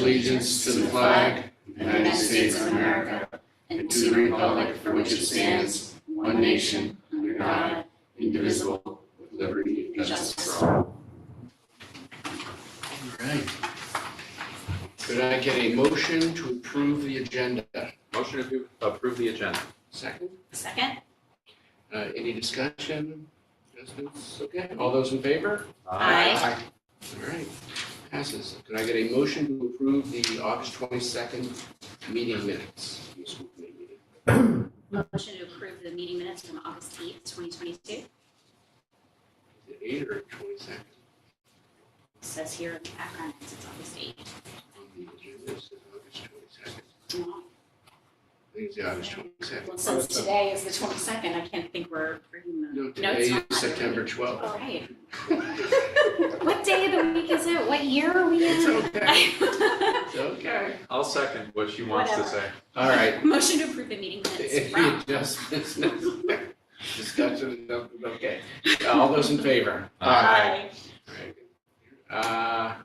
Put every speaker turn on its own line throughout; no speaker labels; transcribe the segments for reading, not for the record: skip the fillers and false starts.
allegiance to the flag of the United States of America and to the republic for which it stands, one nation, under God, indivisible, with liberty and justice for all. All right. Could I get a motion to approve the agenda?
Motion to approve the agenda.
Second?
Second.
Any discussion? Adjustments? Okay. All those in favor?
Aye.
All right. Passes. Could I get a motion to approve the August 22nd meeting minutes? School committee meeting.
Motion to approve the meeting minutes from August 8th, 2022.
Is it 8 or 22nd?
It says here in the background, it's August 8th.
On the agenda, it says August 22nd.
No.
I think it's the August 22nd.
Well, since today is the 22nd, I can't think we're bringing the
No,
notes
today
on.
is September 12th.
All right. What day of the week is it? What year are we in?
It's okay. It's okay.
I'll second what she wants to say.
All right.
Motion to approve the meeting minutes
Any
from.
adjustments necessary? Discussion, okay. All those in favor?
Aye.
Very good. I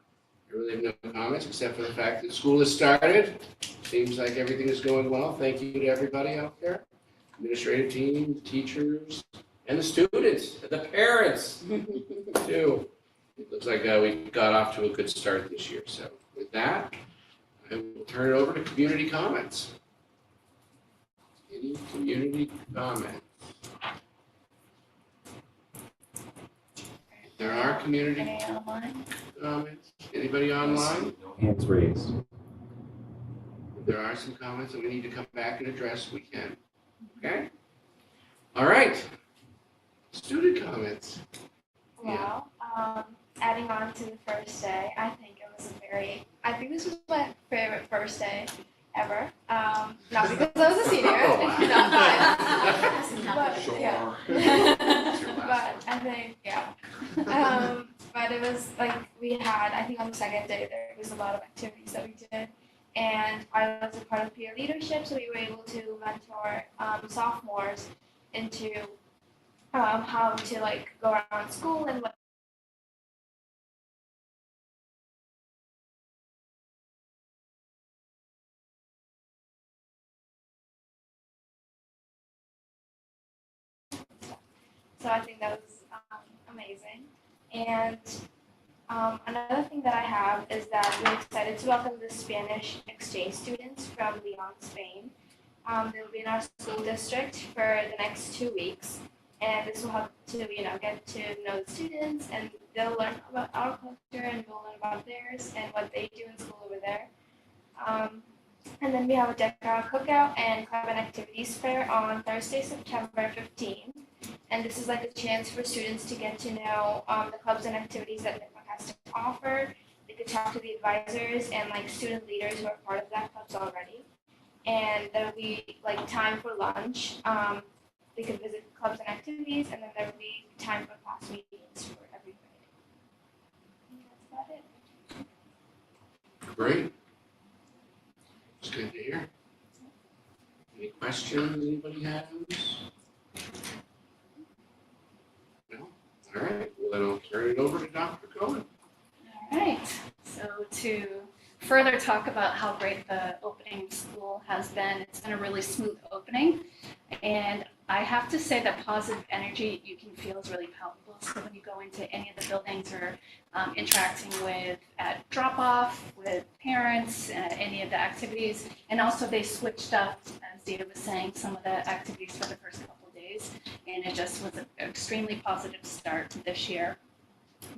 really have no comments except for the fact that school has started. Seems like everything is going well. Thank you to everybody out there, administrative team, teachers, and the students, and the parents too. It looks like we got off to a good start this year. So with that, I will turn it over to community comments. Any community comments? There are community
Any online?
comments. Anybody online?
Hands raised.
If there are some comments that we need to come back and address, we can. Okay? All right. Student comments.
Well, adding on to the first day, I think this was my favorite first day ever. Not because I was a senior,
Oh, wow.
no, but yeah. But I think, yeah. But it was like I think on the second day there was a lot of activities that we did. And I was a part of peer leadership, so we were able to mentor sophomores into how to go around school and what. So I think that was amazing. And another thing that I have is that we're excited to welcome the Spanish exchange students from Leon, Spain. They'll be in our school district for the next 2 weeks, and this will help to get to know the students, and they'll learn about our culture, and we'll learn about theirs and what they do in school over there. And then we have a deck out cookout and club and activities fair on Thursday, September 15th. And this is like a chance for students to get to know the clubs and activities that Nipmuc has to offer. They could talk to the advisors and student leaders who are part of that clubs already. And there will be time for lunch. They could visit clubs and activities, and then there will be time for class meetings for every grade. I think that's about it.
Great. It's good to hear. Any questions anybody has? No? All right. Well, then I'll turn it over to Dr. Cohen.
All right, so to further talk about how great the opening school has been, it's been a really smooth opening, and I have to say that positive energy you can feel is really palpable. So when you go into any of the buildings or interacting with at drop-off, with parents, any of the activities, and also they switched up, as Dita was saying, some of the activities for the first couple of days, and it just was an extremely positive start to this year.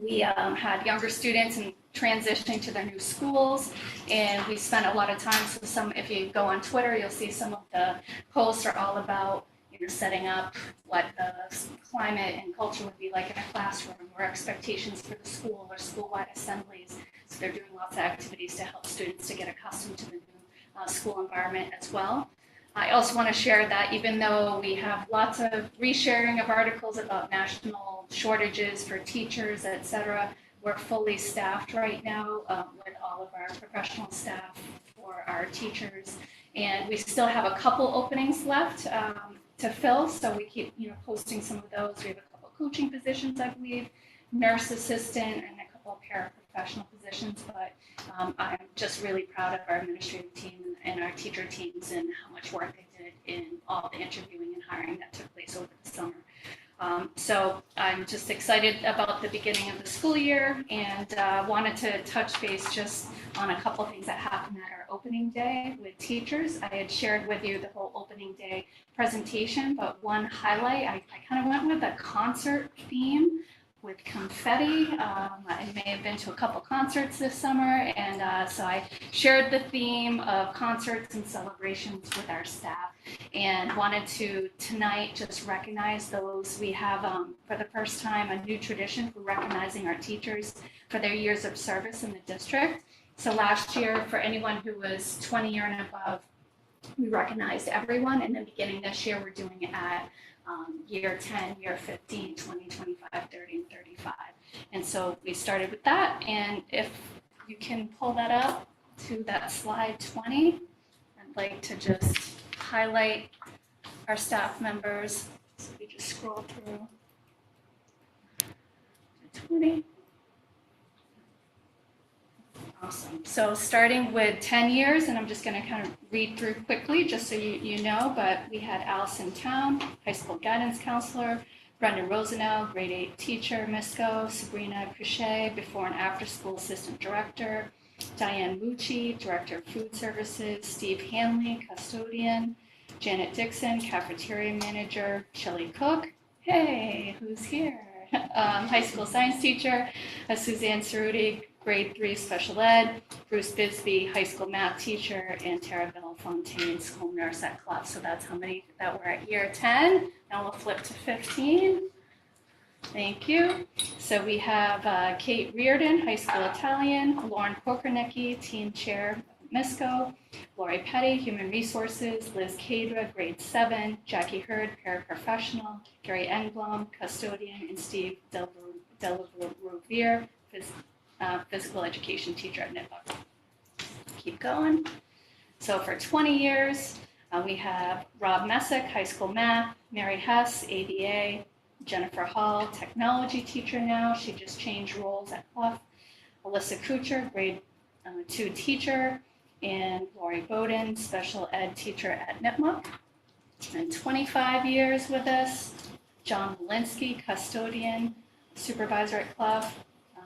We had younger students and transitioning to their new schools, and we spent a lot of time. So if you go on Twitter, you'll see some of the posts are all about setting up what the climate and culture would be like in a classroom, or expectations for the school or school-wide assemblies. So they're doing lots of activities to help students to get accustomed to the new school environment as well. I also want to share that even though we have lots of resharing of articles about national shortages for teachers, et cetera, we're fully staffed right now with all of our professional staff for our teachers. And we still have a couple openings left to fill, so we keep posting some of those. We have a couple coaching positions, I believe, nurse assistant, and a couple of paraprofessional positions, but I'm just really proud of our administrative team and our teacher teams and how much work they did in all the interviewing and hiring that took place over the summer. So I'm just excited about the beginning of the school year and wanted to touch base just on a couple things that happened at our opening day with teachers. I had shared with you the whole opening day presentation, but one highlight, I kind of went with a concert theme with confetti. I may have been to a couple concerts this summer, and so I shared the theme of concerts and celebrations with our staff, and wanted to tonight just recognize those. We have, for the first time, a new tradition for recognizing our teachers for their years of service in the district. So last year, for anyone who was 20 years and above, we recognized everyone, and then beginning this year, we're doing it at year 10, year 15, 20, 25, 30, and 35. And so we started with that, and if you can pull that up to that slide 20, I'd like to just highlight our staff members. So we just scroll through to 20. Awesome. So starting with 10 years, and I'm just going to kind of read through quickly just so you know, but we had Allison Town, high school guidance counselor, Brendan Rosenau, grade 8 teacher, MISCO, Sabrina Crochet, before and after school assistant director, Diane Mucci, director of food services, Steve Hanley, custodian, Janet Dixon, cafeteria manager, Shelley Cook, hey, who's here? High school science teacher, Suzanne Cerruti, grade 3 special ed, Bruce Bisbee, high school math teacher, and Tara Bellefontaine, school nurse at Clough. So that's how many that were at year 10. Now we'll flip to 15. Thank you. So we have Kate Reardon, high school Italian, Lauren Pokornicki, team chair, MISCO, Lori Petty, human resources, Liz Cadra, grade 7, Jackie Hurd, paraprofessional, Gary Engblom, custodian, and Steve Delaroviere, physical education teacher at Nipmuc. Keep going. So for 20 years, we have Rob Messick, high school math, Mary Hess, ABA, Jennifer Hall, technology teacher now. She just changed roles at Clough. Alyssa Kuchar, grade 2 teacher, and Lori Bowden, special ed teacher at Nipmuc. And 25 years with us, John Walensky, custodian, supervisor at Clough.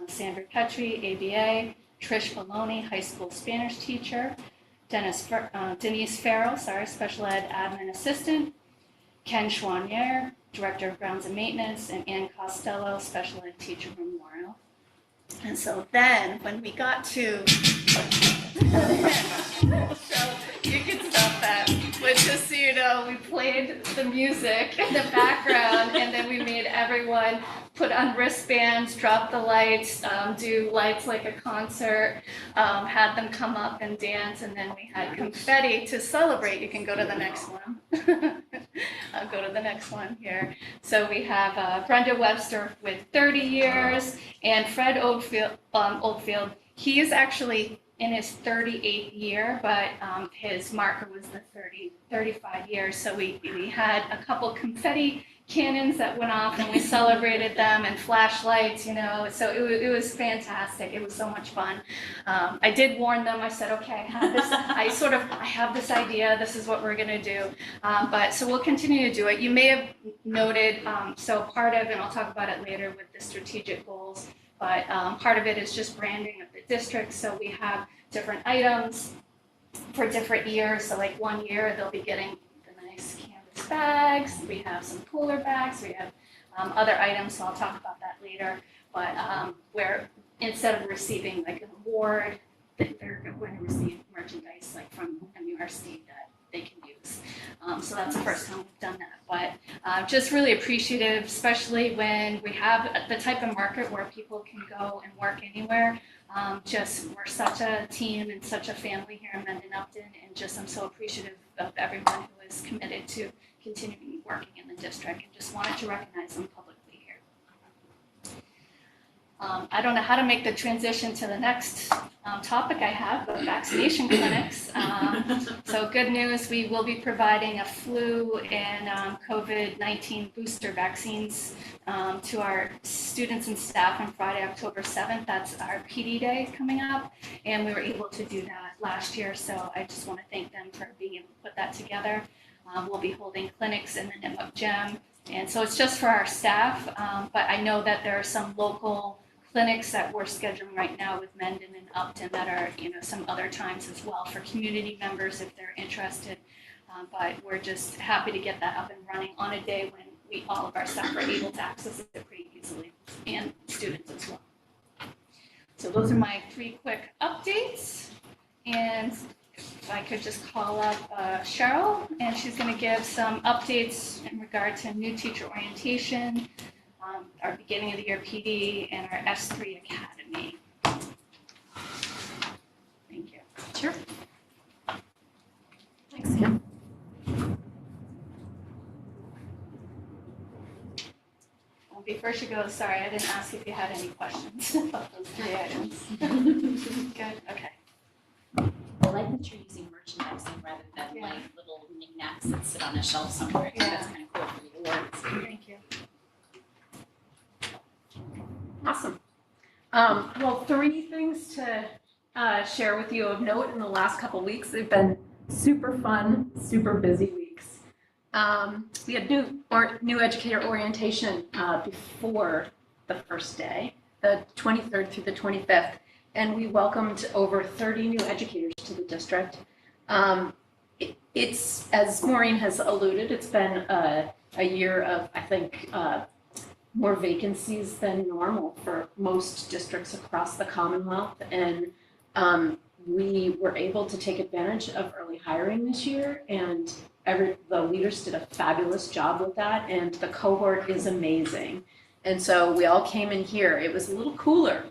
Sandra Petrie, ABA, Trish Maloney, high school Spanish teacher, Denise Farrell, special ed admin assistant, Ken Schwanier, director of grounds and maintenance, and Ann Costello, special ed teacher memorial. And so then when we got to, so you can stop that, but just so you know, we played the music in the background, and then we made everyone put on wristbands, drop the lights, do lights like a concert, had them come up and dance, and then we had confetti to celebrate. You can go to the next one. I'll go to the next one here. So we have Brenda Webster with 30 years, and Fred Oldfield. He is actually in his 38th year, but his marker was the 35 years. So we had a couple confetti cannons that went off, and we celebrated them, and flashlights, so it was fantastic. It was so much fun. I did warn them. I said, okay, I have this idea. This is what we're going to do. But so we'll continue to do it. You may have noted, so part of, and I'll talk about it later with the strategic goals, but part of it is just branding of the district. So we have different items for different years. So like 1 year, they'll be getting the nice canvas bags. We have some cooler bags. We have other items, so I'll talk about that later. But where instead of receiving like an award, they're going to receive merchandise like from MURC that they can use. So that's the first time we've done that. But just really appreciative, especially when we have the type of market where people can go and work anywhere. We're such a team and such a family here in Mendon-Upton, and I'm so appreciative of everyone who is committed to continuing working in the district, and just wanted to recognize them publicly here. I don't know how to make the transition to the next topic I have, but vaccination clinics. So good news, we will be providing a flu and COVID-19 booster vaccines to our students and staff on Friday, October 7th. That's our PD day coming up, and we were able to do that last year. So I just want to thank them for being able to put that together. We'll be holding clinics in the Mendon-Upton gym, and so it's just for our staff. But I know that there are some local clinics that we're scheduling right now with Mendon and Upton that are, some other times as well for community members if they're interested. But we're just happy to get that up and running on a day when all of our staff are able to access it pretty easily, and students as well. So those are my 3 quick updates. And if I could just call up Cheryl, and she's going to give some updates in regard to new teacher orientation, our beginning of the year PD, and our S3 Academy. Thank you.
Sure. Thanks, Sam.
Before she goes, sorry, I didn't ask if you had any questions about those 3 items. Good, okay.
I like that you're using merchandising rather than
Yeah.
like little knickknacks that sit on a shelf somewhere. I think
Yeah.
that's kind of cool for the awards.
Thank you.
Awesome. Well, 3 things to share with you of note in the last couple weeks. They've been super fun, super busy weeks. We had new educator orientation before the first day, the 23rd through the 25th, and we welcomed over 30 new educators to the district. It's, as Maureen has alluded, it's been a year of, I think, more vacancies than normal for most districts across the Commonwealth. And we were able to take advantage of early hiring this year, and the leaders did a fabulous job with that, and the cohort is amazing. And so we all came in here. It was a little cooler.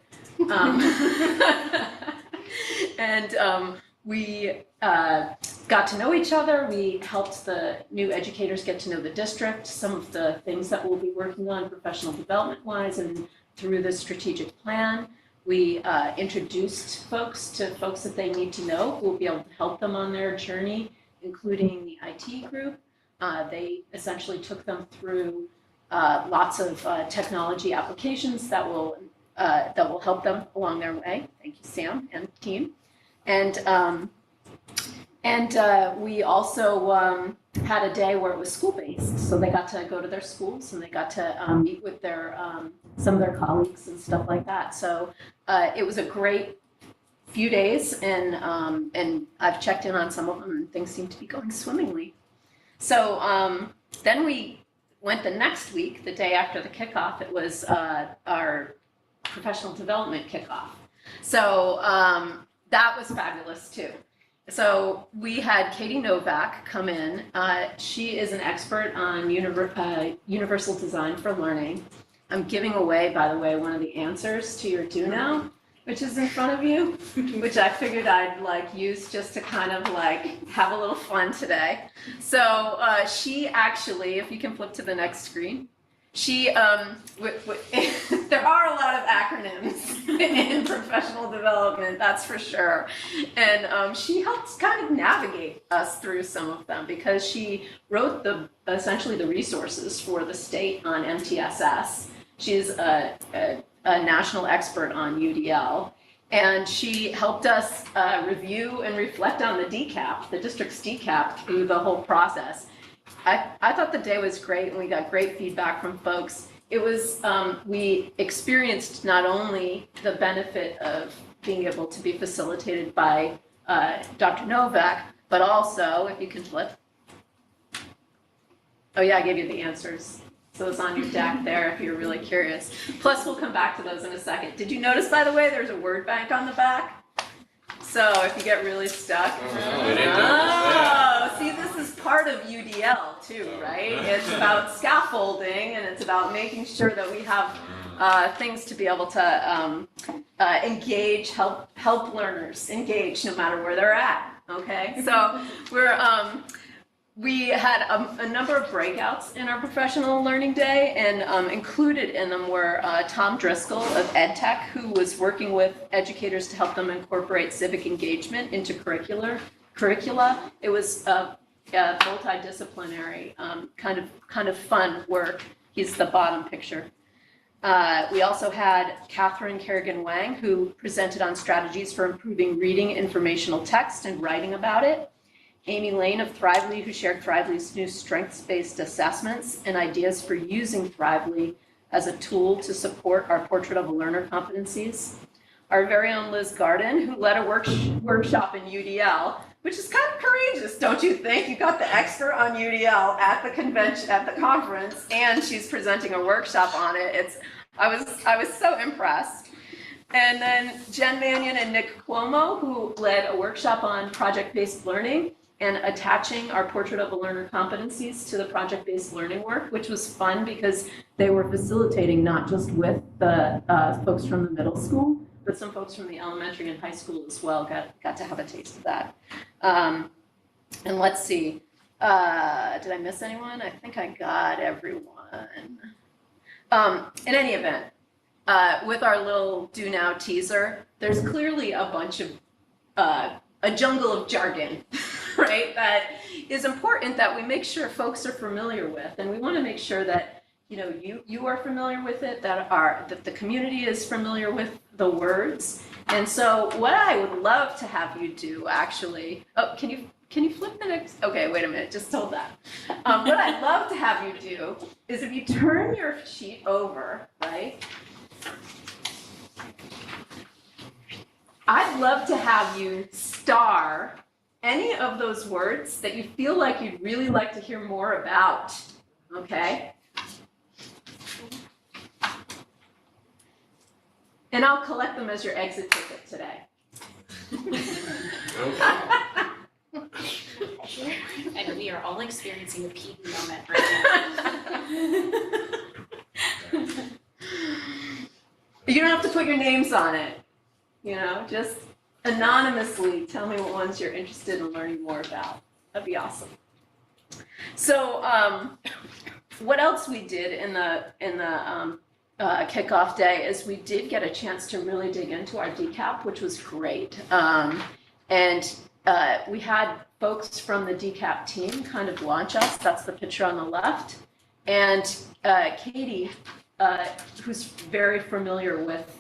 And we got to know each other. We helped the new educators get to know the district, some of the things that we'll be working on professional development wise and through the strategic plan. We introduced folks to folks that they need to know who will be able to help them on their journey, including the IT group. They essentially took them through lots of technology applications that will help them along their way. Thank you, Sam and team. And we also had a day where it was school-based, so they got to go to their schools and they got to meet with their some of their colleagues and stuff like that. So it was a great few days, and I've checked in on some of them, and things seem to be going swimmingly. So then we went the next week, the day after the kickoff. It was our professional development kickoff. So that was fabulous too. So we had Katie Novak come in. She is an expert on universal design for learning. I'm giving away, by the way, one of the answers to your do now, which is in front of you, which I figured I'd use just to kind of have a little fun today. So she actually, if you can flip to the next screen, she, there are a lot of acronyms in professional development, that's for sure. And she helps kind of navigate us through some of them because she wrote essentially the resources for the state on MTSS. She's a national expert on UDL. And she helped us review and reflect on the DCAP, the district's DCAP, through the whole process. I thought the day was great, and we got great feedback from folks. It was, we experienced not only the benefit of being able to be facilitated by Dr. Novak, but also, if you can flip. Oh yeah, I gave you the answers. So it's on your deck there if you're really curious. Plus, we'll come back to those in a second. Did you notice, by the way, there's a word bank on the back? So if you get really stuck. Oh, see, this is part of UDL too, right? It's about scaffolding, and it's about making sure that we have things to be able to engage, help learners engage no matter where they're at, okay? So We had a number of breakouts in our professional learning day, and included in them were Tom Driscoll of EdTech, who was working with educators to help them incorporate civic engagement into curricula. It was multidisciplinary, kind of fun work. He's the bottom picture. We also had Catherine Kerrigan-Wang, who presented on strategies for improving reading informational text and writing about it. Amy Lane of Thrively, who shared Thrively's new strengths-based assessments and ideas for using Thrively as a tool to support our Portrait of a Learner competencies. Our very own Liz Garden, who led a workshop in UDL, which is kind of courageous, don't you think? You got the expert on UDL at the convention, at the conference, and she's presenting a workshop on it. I was so impressed. And then Jen Mannion and Nick Cuomo, who led a workshop on project-based learning and attaching our Portrait of a Learner competencies to the project-based learning work, which was fun because they were facilitating not just with the folks from the middle school, but some folks from the elementary and high school as well got to have a taste of that. And let's see, did I miss anyone? I think I got everyone. In any event, with our little Do Now teaser, there's clearly a bunch of, a jungle of jargon, right? That is important that we make sure folks are familiar with, and we want to make sure that you are familiar with it, that the community is familiar with the words. And so what I would love to have you do, actually, can you flip the next? Okay, wait a minute, just hold that. What I'd love to have you do is if you turn your sheet over, right? I'd love to have you star any of those words that you feel like you'd really like to hear more about, okay? And I'll collect them as your exit ticket today.
And we are all experiencing a peak moment right now.
You don't have to put your names on it, just anonymously tell me what ones you're interested in learning more about. That'd be awesome. So what else we did in the kickoff day is we did get a chance to really dig into our DCAP, which was great. And we had folks from the DCAP team kind of launch us. That's the picture on the left. And Katie, who's very familiar with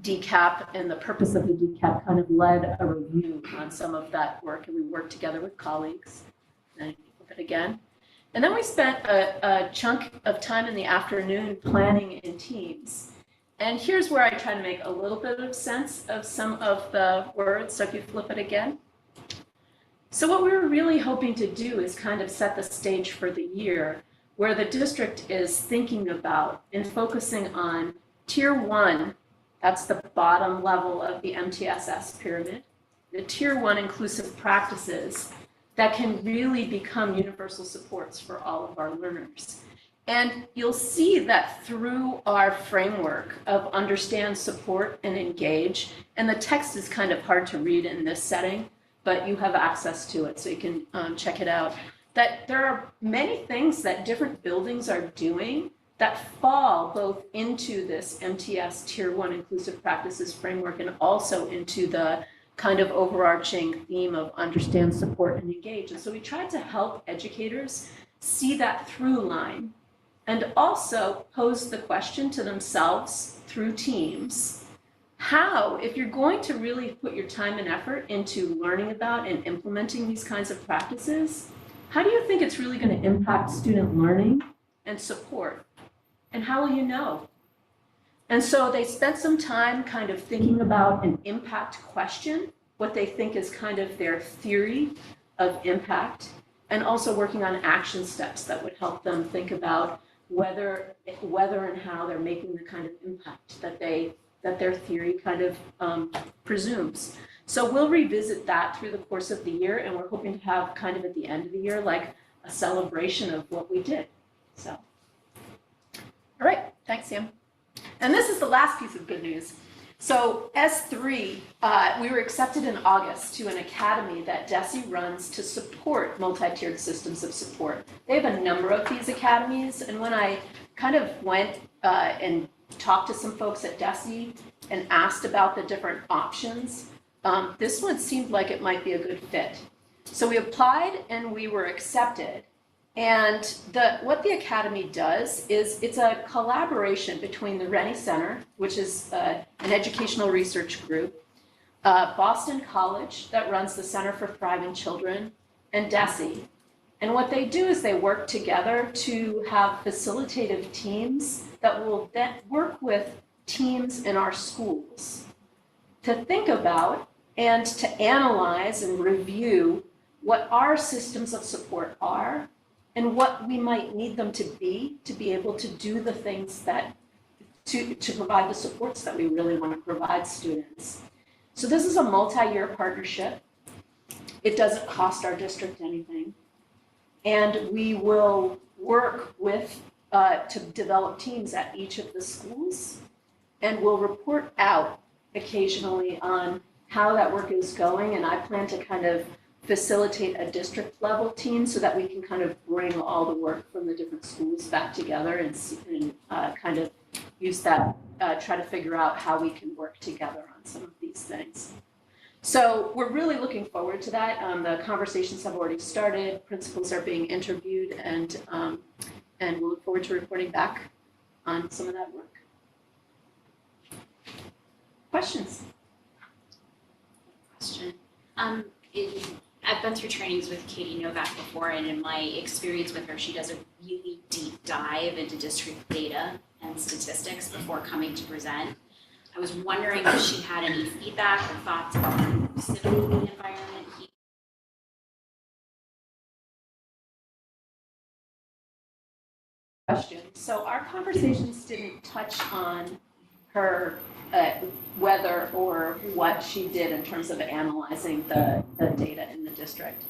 DCAP and the purpose of the DCAP, kind of led a review on some of that work, and we worked together with colleagues. And flip it again. And then we spent a chunk of time in the afternoon planning in teams. And here's where I try to make a little bit of sense of some of the words. So if you flip it again. So what we were really hoping to do is kind of set the stage for the year where the district is thinking about and focusing on Tier 1, that's the bottom level of the MTSS pyramid, the Tier 1 inclusive practices that can really become universal supports for all of our learners. And you'll see that through our framework of understand, support, and engage, and the text is kind of hard to read in this setting, but you have access to it, so you can check it out, that there are many things that different buildings are doing that fall both into this MTS Tier 1 inclusive practices framework and also into the kind of overarching theme of understand, support, and engage. And so we tried to help educators see that through line and also pose the question to themselves through teams. How, if you're going to really put your time and effort into learning about and implementing these kinds of practices, how do you think it's really going to impact student learning and support? And how will you know? And so they spent some time kind of thinking about an impact question, what they think is kind of their theory of impact, and also working on action steps that would help them think about whether and how they're making the kind of impact that their theory kind of presumes. So we'll revisit that through the course of the year, and we're hoping to have kind of at the end of the year, like a celebration of what we did. So, all right, thanks, Sam. And this is the last piece of good news. So S3, we were accepted in August to an academy that DESE runs to support multi-tiered systems of support. They have a number of these academies, and when I kind of went and talked to some folks at DESE and asked about the different options, this one seemed like it might be a good fit. So we applied and we were accepted. And what the Academy does is it's a collaboration between the Rennie Center, which is an educational research group, Boston College that runs the Center for Thriving Children, and DESE. And what they do is they work together to have facilitative teams that will then work with teams in our schools to think about and to analyze and review what our systems of support are and what we might need them to be able to do the things that, to provide the supports that we really want to provide students. So this is a multi-year partnership. It doesn't cost our district anything. And we will work with, to develop teams at each of the schools, and we'll report out occasionally on how that work is going. And I plan to kind of facilitate a district level team so that we can kind of bring all the work from the different schools back together and kind of use that, try to figure out how we can work together on some of these things. So we're really looking forward to that. The conversations have already started, principals are being interviewed, and we'll look forward to reporting back on some of that work. Questions?
Question. I've been through trainings with Katie Novak before, and in my experience with her, she does a really deep dive into district data and statistics before coming to present. I was wondering if she had any feedback or thoughts about the inclusivity environment.
Question. So our conversations didn't touch on her whether or what she did in terms of analyzing the data in the district,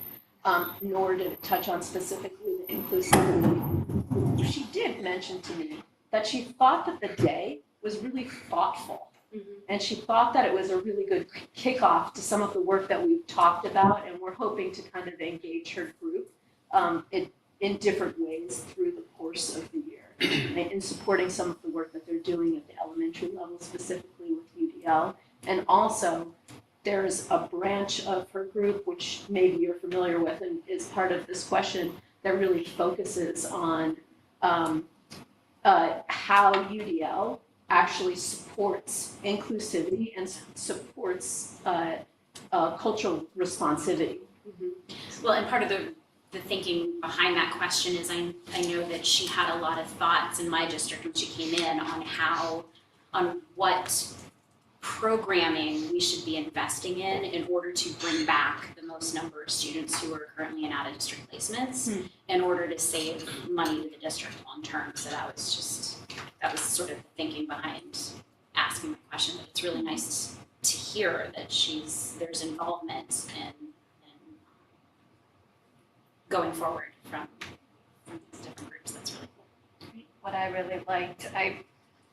nor did it touch on specifically the inclusivity. She did mention to me that she thought that the day was really thoughtful. And she thought that it was a really good kickoff to some of the work that we've talked about, and we're hoping to kind of engage her group in different ways through the course of the year in supporting some of the work that they're doing at the elementary level, specifically with UDL. And also, there's a branch of her group, which maybe you're familiar with and is part of this question, that really focuses on how UDL actually supports inclusivity and supports cultural responsivity.
Well, and part of the thinking behind that question is I know that she had a lot of thoughts in my district when she came in on what programming we should be investing in order to bring back the most number of students who are currently in out-of-district placements in order to save money to the district long term. So that was sort of the thinking behind asking the question. But it's really nice to hear that there's involvement in going forward from these different groups. That's really cool.
What I really liked,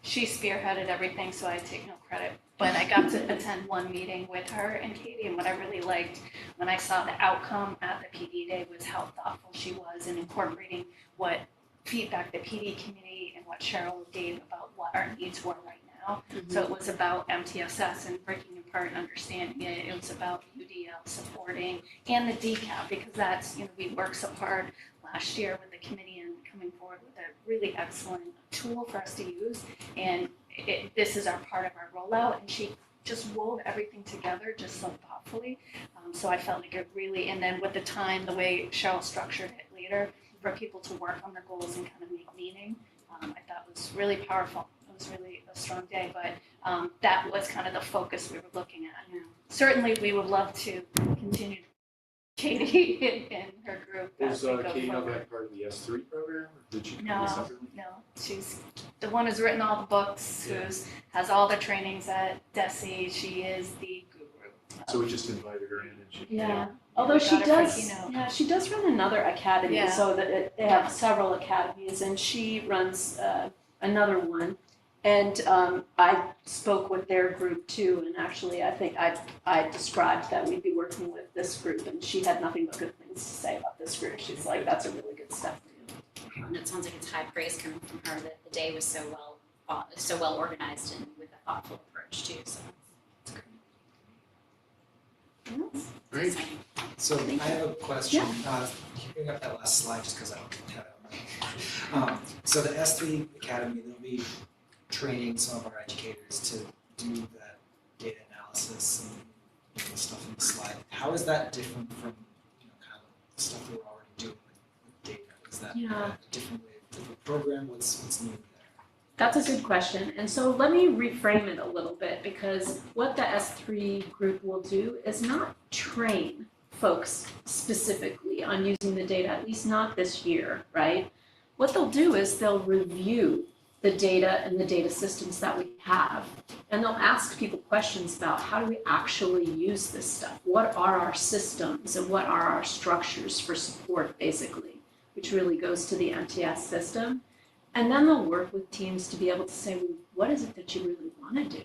she spearheaded everything, so I take no credit, but I got to attend one meeting with her and Katie, and what I really liked when I saw the outcome at the PD day was how thoughtful she was in incorporating what feedback the PD committee and what Cheryl gave about what our needs were right now. So it was about MTSS and breaking apart and understanding it. It was about UDL supporting and the DCAP, because that's, we worked so hard last year with the committee and coming forward with a really excellent tool for us to use. And this is our part of our rollout, and she just wove everything together just so thoughtfully. So I felt like it really, and then with the time, the way Cheryl structured it later for people to work on their goals and kind of make meaning, I thought was really powerful. It was really a strong day, but that was kind of the focus we were looking at. Certainly, we would love to continue Katie and her group as
Was
we go
Katie
forward.
Novak part of the S3 program, or did she come
No,
separately?
no, she's the one who's written all the books, has all the trainings at DESE. She is the guru.
So we just invited her in and she.
Yeah. Although she
Got her
does,
keynote.
she does run another academy,
Yeah.
so that they have several academies, and she runs another one. And I spoke with their group too, and actually I think I described that we'd be working with this group, and she had nothing but good things to say about this group. She's like, that's a really good step for you.
And it sounds like it's high praise coming from her that the day was so well organized and with a thoughtful approach too, so it's
Great.
exciting.
So I have a question. Can you bring up that last slide just because I don't have it on my So the S3 Academy, they'll be training some of our educators to do that data analysis and the stuff in the slide. How is that different from kind of the stuff we were already doing with data? Is that a different way, different program? What's new there?
That's a good question. And so let me reframe it a little bit, because what the S3 group will do is not train folks specifically on using the data, at least not this year, right? What they'll do is they'll review the data and the data systems that we have, and they'll ask people questions about how do we actually use this stuff? What are our systems and what are our structures for support, basically, which really goes to the MTS system. And then they'll work with teams to be able to say, well, what is it that you really want to do?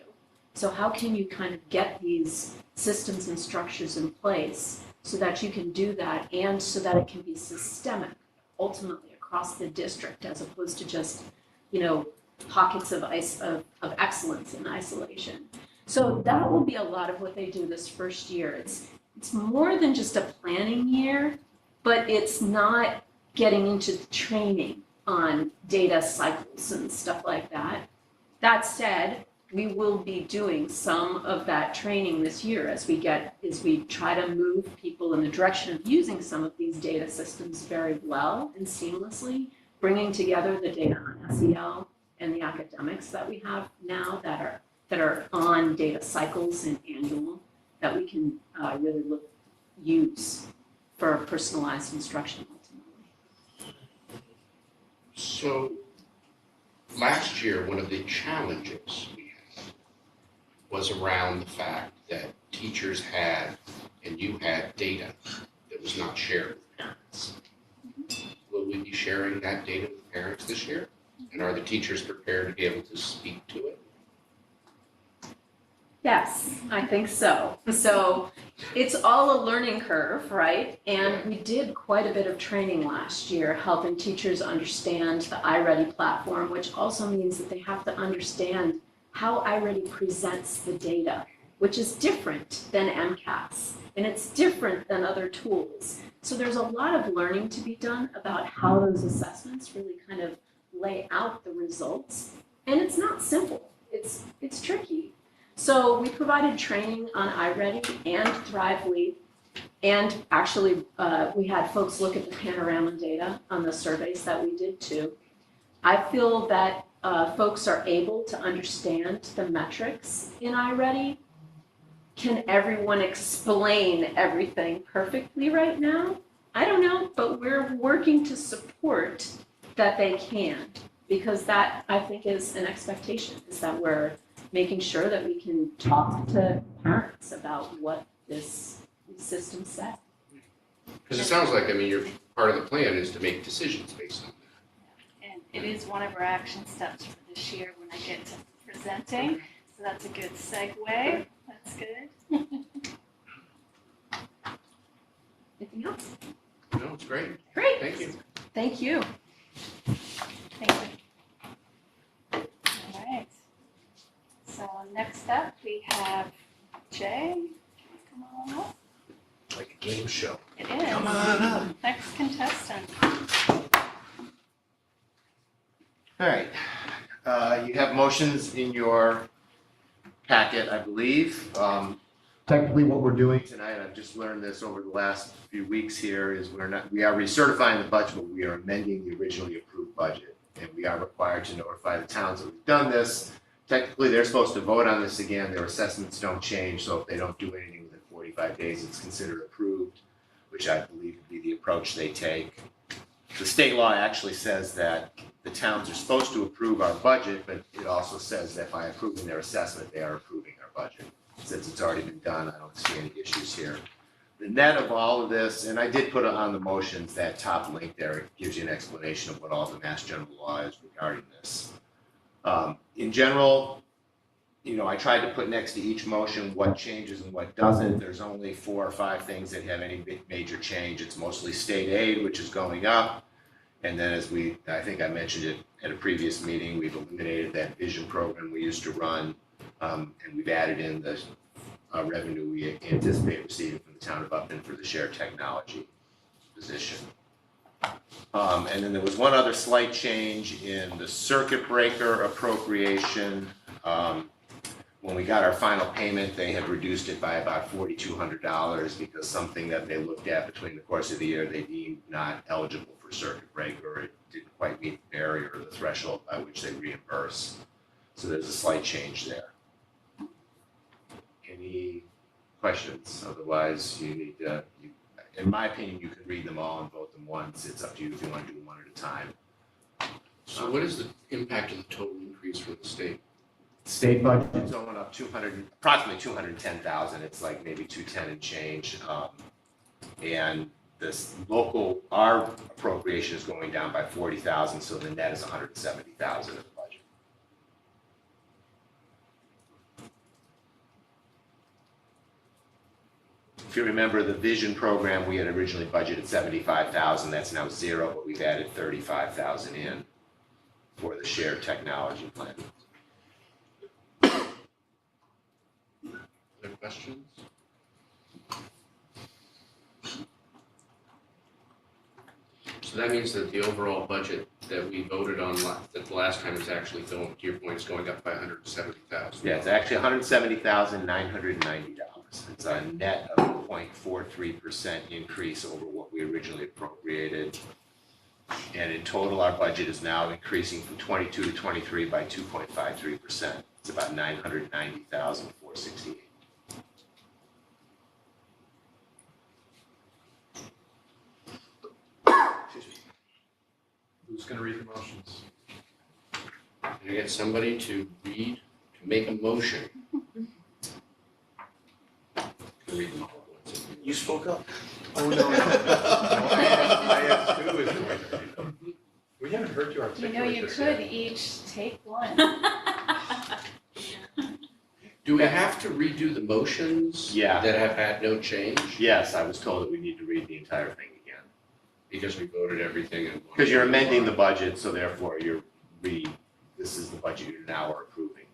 So how can you kind of get these systems and structures in place so that you can do that, and so that it can be systemic, ultimately across the district, as opposed to just, pockets of excellence in isolation. So that will be a lot of what they do this first year. It's more than just a planning year, but it's not getting into the training on data cycles and stuff like that. That said, we will be doing some of that training this year as we try to move people in the direction of using some of these data systems very well and seamlessly, bringing together the data on SEL and the academics that we have now that are on data cycles and annual, that we can really use for personalized instruction ultimately.
So last year, one of the challenges we had was around the fact that teachers had, and you had, data that was not shared with parents. Will we be sharing that data with parents this year? And are the teachers prepared to be able to speak to it?
Yes, I think so. So it's all a learning curve, right? And we did quite a bit of training last year, helping teachers understand the iReady platform, which also means that they have to understand how iReady presents the data, which is different than MCAS, and it's different than other tools. So there's a lot of learning to be done about how those assessments really kind of lay out the results. And it's not simple, it's tricky. So we provided training on iReady and Thrively, and actually we had folks look at the panorama data on the surveys that we did too. I feel that folks are able to understand the metrics in iReady. Can everyone explain everything perfectly right now? I don't know, but we're working to support that they can, because that, I think, is an expectation, is that we're making sure that we can talk to parents about what this system says.
Because it sounds like, your part of the plan is to make decisions based on that.
And it is one of our action steps for this year when I get to presenting, so that's a good segue. That's good.
Anything else?
No, it's great.
Great.
Thank you.
Thank you.
Thank you. All right. So next up, we have Jay. Come on up.
Like a game show.
It is.
Come on up.
Next contestant.
All right, you have motions in your packet, I believe. Technically, what we're doing tonight, I've just learned this over the last few weeks here, is we are recertifying the budget, but we are amending the originally approved budget. And we are required to notify the towns that we've done this. Technically, they're supposed to vote on this again. Their assessments don't change, so if they don't do anything within 45 days, it's considered approved, which I believe would be the approach they take. The state law actually says that the towns are supposed to approve our budget, but it also says that by approving their assessment, they are approving our budget. Since it's already been done, I don't see any issues here. The net of all of this, and I did put on the motions, that top link there, it gives you an explanation of what all the Mass General law is regarding this. In general, I tried to put next to each motion what changes and what doesn't. There's only 4 or 5 things that have any major change. It's mostly state aid, which is going up. And then I think I mentioned it at a previous meeting, we've eliminated that vision program we used to run. And we've added in the revenue we anticipate receiving from the town of Upton for the shared technology position. And then there was one other slight change in the circuit breaker appropriation. When we got our final payment, they had reduced it by about $4,200 because something that they looked at between the course of the year, they deemed not eligible for circuit breaker, or it didn't quite meet the barrier or the threshold by which they reimburse. So there's a slight change there. Any questions? Otherwise, you need to, in my opinion, you can read them all and vote them once. It's up to you if you want to do them one at a time.
So what is the impact of the total increase for the state?
State budget's going up approximately 210,000. It's like maybe 210 and change. And this our appropriation is going down by 40,000, so the net is 170,000 of the budget. If you remember the vision program, we had originally budgeted 75,000. That's now 0, but we've added 35,000 in for the shared technology plan.
Other questions? So that means that the overall budget that we voted on the last time is actually going, to your point, is going up by 170,000.
Yeah, it's actually $170,990. It's a net of 0.43% increase over what we originally appropriated. And in total, our budget is now increasing from 22 to 23 by 2.53%. It's about $990,468.
Who's going to read the motions?
Can I get somebody to make a motion? To read them all at once.
You spoke up.
Oh, no. I asked who is going to read them. We haven't heard you articulate
You
this
could
yet.
each take one.
Do we have to redo the motions?
Yeah.
That have had no change?
Yes, I was told that we need to read the entire thing again.
Because we voted everything in one.
Because you're amending the budget, so therefore this is the budget you now are approving,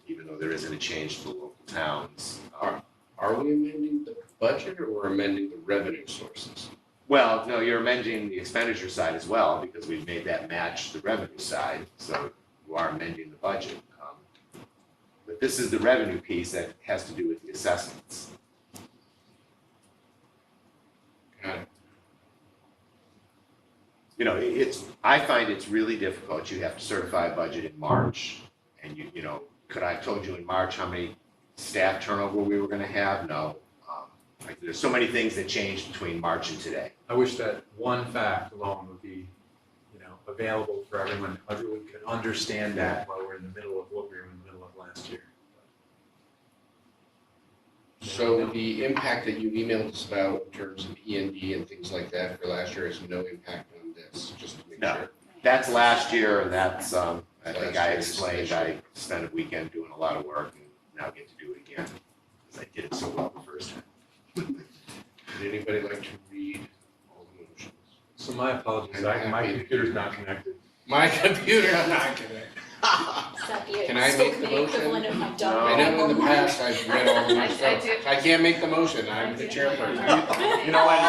even though there isn't a change to the local towns.
Are we amending the budget or we're amending the revenue sources?
Well, no, you're amending the expenditure side as well, because we've made that match the revenue side, so you are amending the budget. But this is the revenue piece that has to do with the assessments.
Got it.
I find it's really difficult. You have to certify a budget in March, and could I have told you in March how many staff turnover we were gonna have? No. There's so many things that changed between March and today.
I wish that one fact alone would be, available for everyone. Everyone could understand that while we're in the middle of what we were in the middle of last year.
So the impact that you emailed us about in terms of E&D and things like that for last year has no impact on this, just to make
No.
sure.
That's last year, and that's, I think
Last
I
year's
explained,
special.
I spent a weekend doing a lot of work and now get to do it again. Because I did it so well the first time.
Would anybody like to read all the motions?
So my apologies,
I'm
my
happy.
computer's not connected.
My computer, I'm not gonna. Can I make the motion?
equivalent of my
No.
dog.
I know in the past I've read all of my
I
stuff.
do.
I can't make the motion, I'm the chairperson.
You know what, it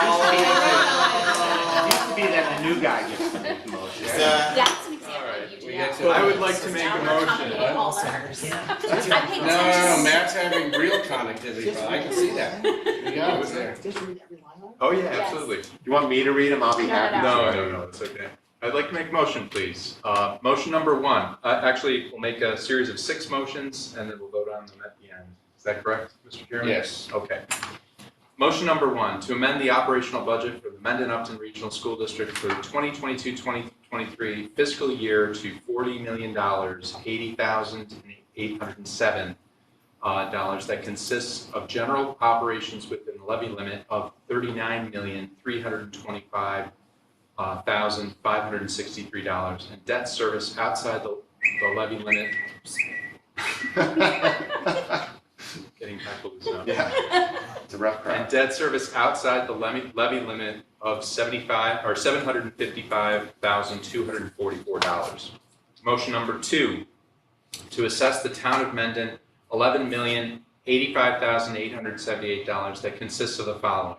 used to be that a new guy gets to make the motion.
That's an example
Alright,
you do
we
now.
get to-
I would like to make a motion.
I paid
No,
attention.
Matt's having real connectivity, bro. I can see that. You got it there.
Oh, yeah,
Yes.
absolutely.
You want me to read them? I'll be
No,
happy.
No, it's okay. I'd like to make a motion, please. Motion number 1. Actually, we'll make a series of 6 motions and then we'll vote on them at the end. Is that correct, Mr. Chairman?
Yes.
Okay. Motion number 1, to amend the operational budget for the Mendon-Upton Regional School District for the 2022-2023 fiscal year to $40,080,807 that consists of general operations within the levy limit of $39,325,563 and debt service outside the the levy limit. Getting back to this now.
Yeah, it's a rough
And
crowd.
debt service outside the levy limit of $755,244. Motion number 2, to assess the town of Mendon $11,085,878 that consists of the following.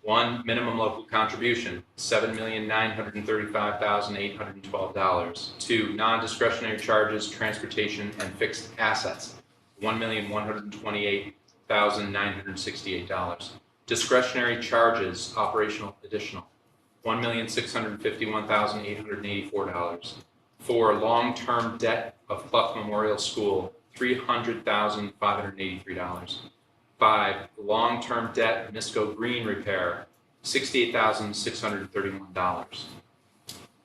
1, minimum local contribution, $7,935,812. 2, non-discretionary charges, transportation, and fixed assets, $1,128,968. Discretionary charges, operational additional, $1,651,884. 4, long-term debt of Clough Memorial School, $300,583. 5, long-term debt Misco Green repair, $68,631.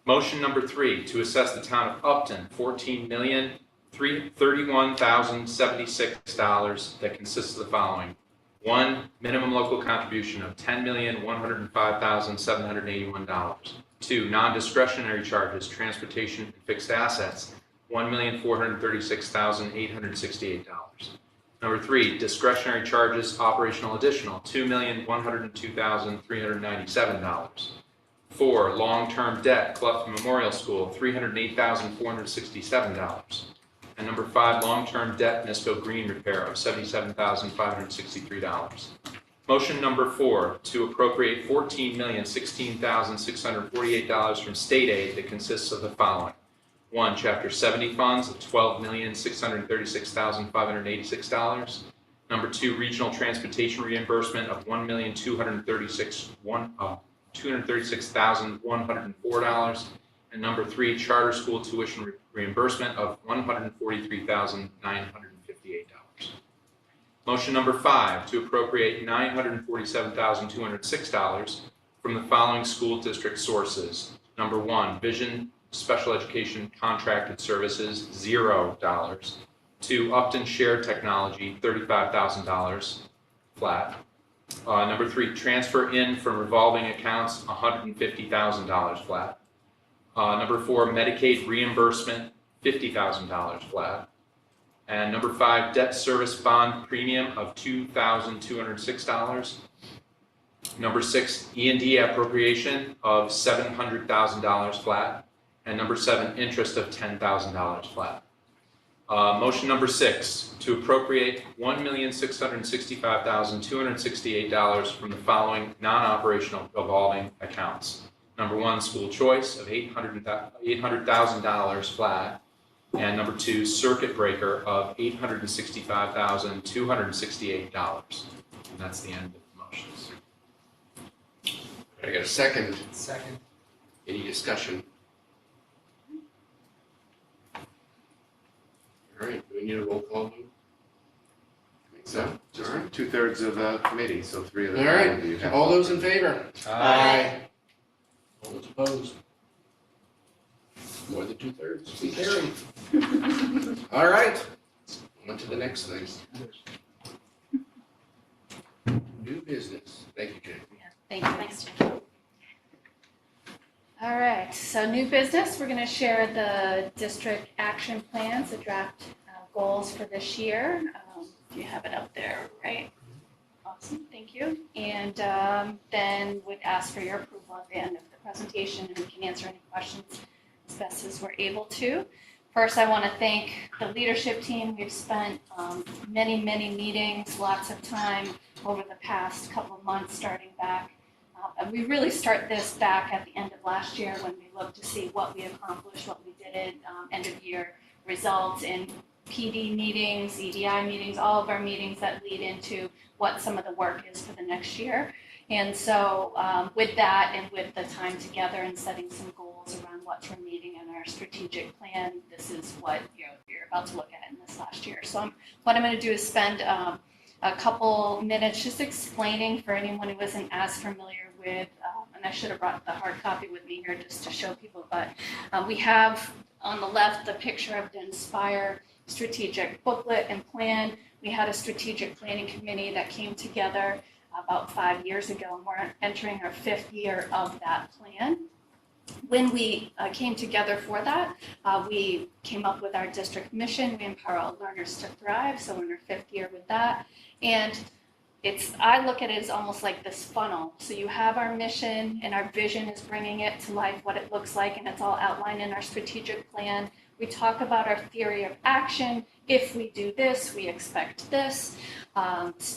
Motion number 3, to assess the town of Upton $14,031,076 that consists of the following. 1, minimum local contribution of $10,105,781. 2, non-discretionary charges, transportation, and fixed assets, $1,436,868. Number 3, discretionary charges, operational additional, $2,102,397. 4, long-term debt, Clough Memorial School, $308,467. And number 5, long-term debt, Misco Green repair of $77,563. Motion number 4, to appropriate $14,016,648 from state aid that consists of the following. 1, Chapter 70 funds of $12,636,586. Number 2, regional transportation reimbursement of $236,104. And number 3, charter school tuition reimbursement of $143,958. Motion number 5, to appropriate $947,206 from the following school district sources. Number 1, Vision Special Education Contracted Services, $0. 2, Upton Shared Technology, $35,000 flat. Number 3, transfer in from revolving accounts, $150,000 flat. Number 4, Medicaid reimbursement, $50,000 flat. And number 5, debt service bond premium of $2,206. Number 6, E&D appropriation of $700,000 flat. And number 7, interest of $10,000 flat. Motion number 6, to appropriate $1,665,268 from the following non-operational revolving accounts. Number 1, school choice of $800,000 flat. And number 2, circuit breaker of $865,268. And that's the end of the motions.
I got a second.
Second.
Any discussion? All right, do we need a roll call vote? Think so? All right.
2/3 of the committee, so 3 of the.
All right, all those in favor?
Aye.
All those opposed? More than 2/3, we carry. All right, on to the next thing. New business. Thank you, Jane.
Thank you.
Thanks, Jen.
All right, so new business, we're going to share the district action plans, the draft goals for this year. You have it up there, right? Awesome, thank you. And then would ask for your approval at the end of the presentation, and we can answer any questions as best as we're able to. First, I want to thank the leadership team. We've spent many meetings, lots of time over the past couple of months, starting back. And we really start this back at the end of last year when we looked to see what we accomplished, what we did, end of year results in PD meetings, EDI meetings, all of our meetings that lead into what some of the work is for the next year. And so with that and with the time together and setting some goals around what's remaining in our strategic plan, this is what you're about to look at in this last year. So what I'm going to do is spend a couple minutes just explaining for anyone who isn't as familiar with, and I should have brought the hard copy with me here just to show people, but we have on the left the picture of the Inspire strategic booklet and plan. We had a strategic planning committee that came together about 5 years ago, and we're entering our 5th year of that plan. when we came together for that, we came up with our district mission. We empower all learners to thrive. So we're in our 5th year with that. And I look at it as almost like this funnel. So you have our mission, and our vision is bringing it to life, what it looks like, and it's all outlined in our strategic plan. We talk about our theory of action. If we do this, we expect this.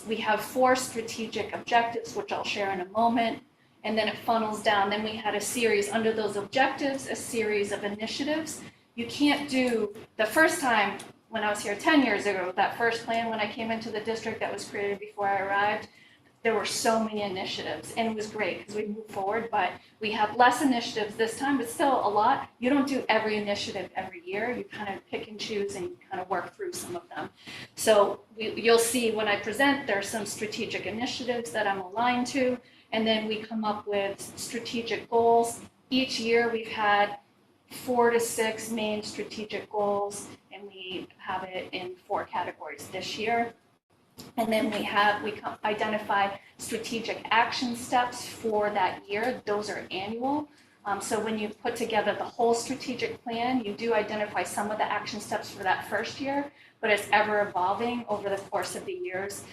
We have 4 strategic objectives, which I'll share in a moment. And then it funnels down. Then we had a series under those objectives, a series of initiatives. You can't do the first time when I was here 10 years ago, that first plan when I came into the district that was created before I arrived, there were so many initiatives, and it was great because we moved forward, but we have less initiatives this time, but still a lot. You don't do every initiative every year. You kind of pick and choose and kind of work through some of them. So you'll see when I present, there are some strategic initiatives that I'm aligned to, and then we come up with strategic goals. Each year we've had 4 to 6 main strategic goals, and we have it in 4 categories this year. And then we identify strategic action steps for that year. Those are annual. So when you put together the whole strategic plan, you do identify some of the action steps for that first year, but it's ever evolving over the course of the years.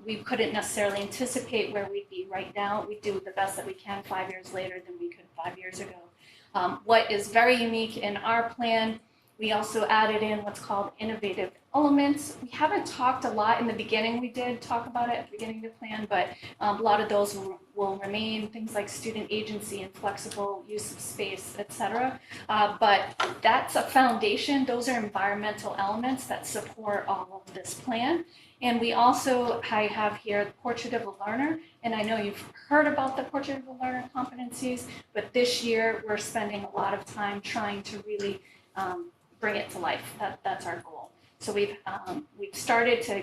We couldn't necessarily anticipate where we'd be right now. We do the best that we can 5 years later than we could 5 years ago. What is very unique in our plan, we also added in what's called innovative elements. We haven't talked a lot in the beginning. We did talk about it at the beginning of the plan, but a lot of those will remain, things like student agency and flexible use of space, et cetera. But that's a foundation. Those are environmental elements that support all of this plan. And we also, I have here the Portrait of a Learner, and I know you've heard about the Portrait of a Learner competencies, but this year we're spending a lot of time trying to really bring it to life. That's our goal. So we've started to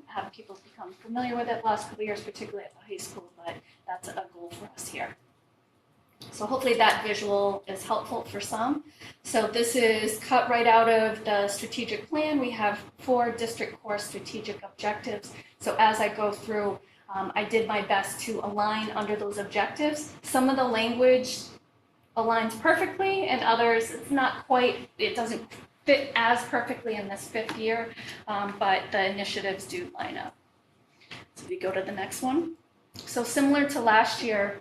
have people become familiar with it the last couple of years, particularly at the high school, but that's a goal for us here. So hopefully that visual is helpful for some. So this is cut right out of the strategic plan. We have 4 district core strategic objectives. So as I go through, I did my best to align under those objectives. Some of the language aligns perfectly, and others it's not quite, it doesn't fit as perfectly in this 5th year, but the initiatives do line up. So we go to the next one. So similar to last year,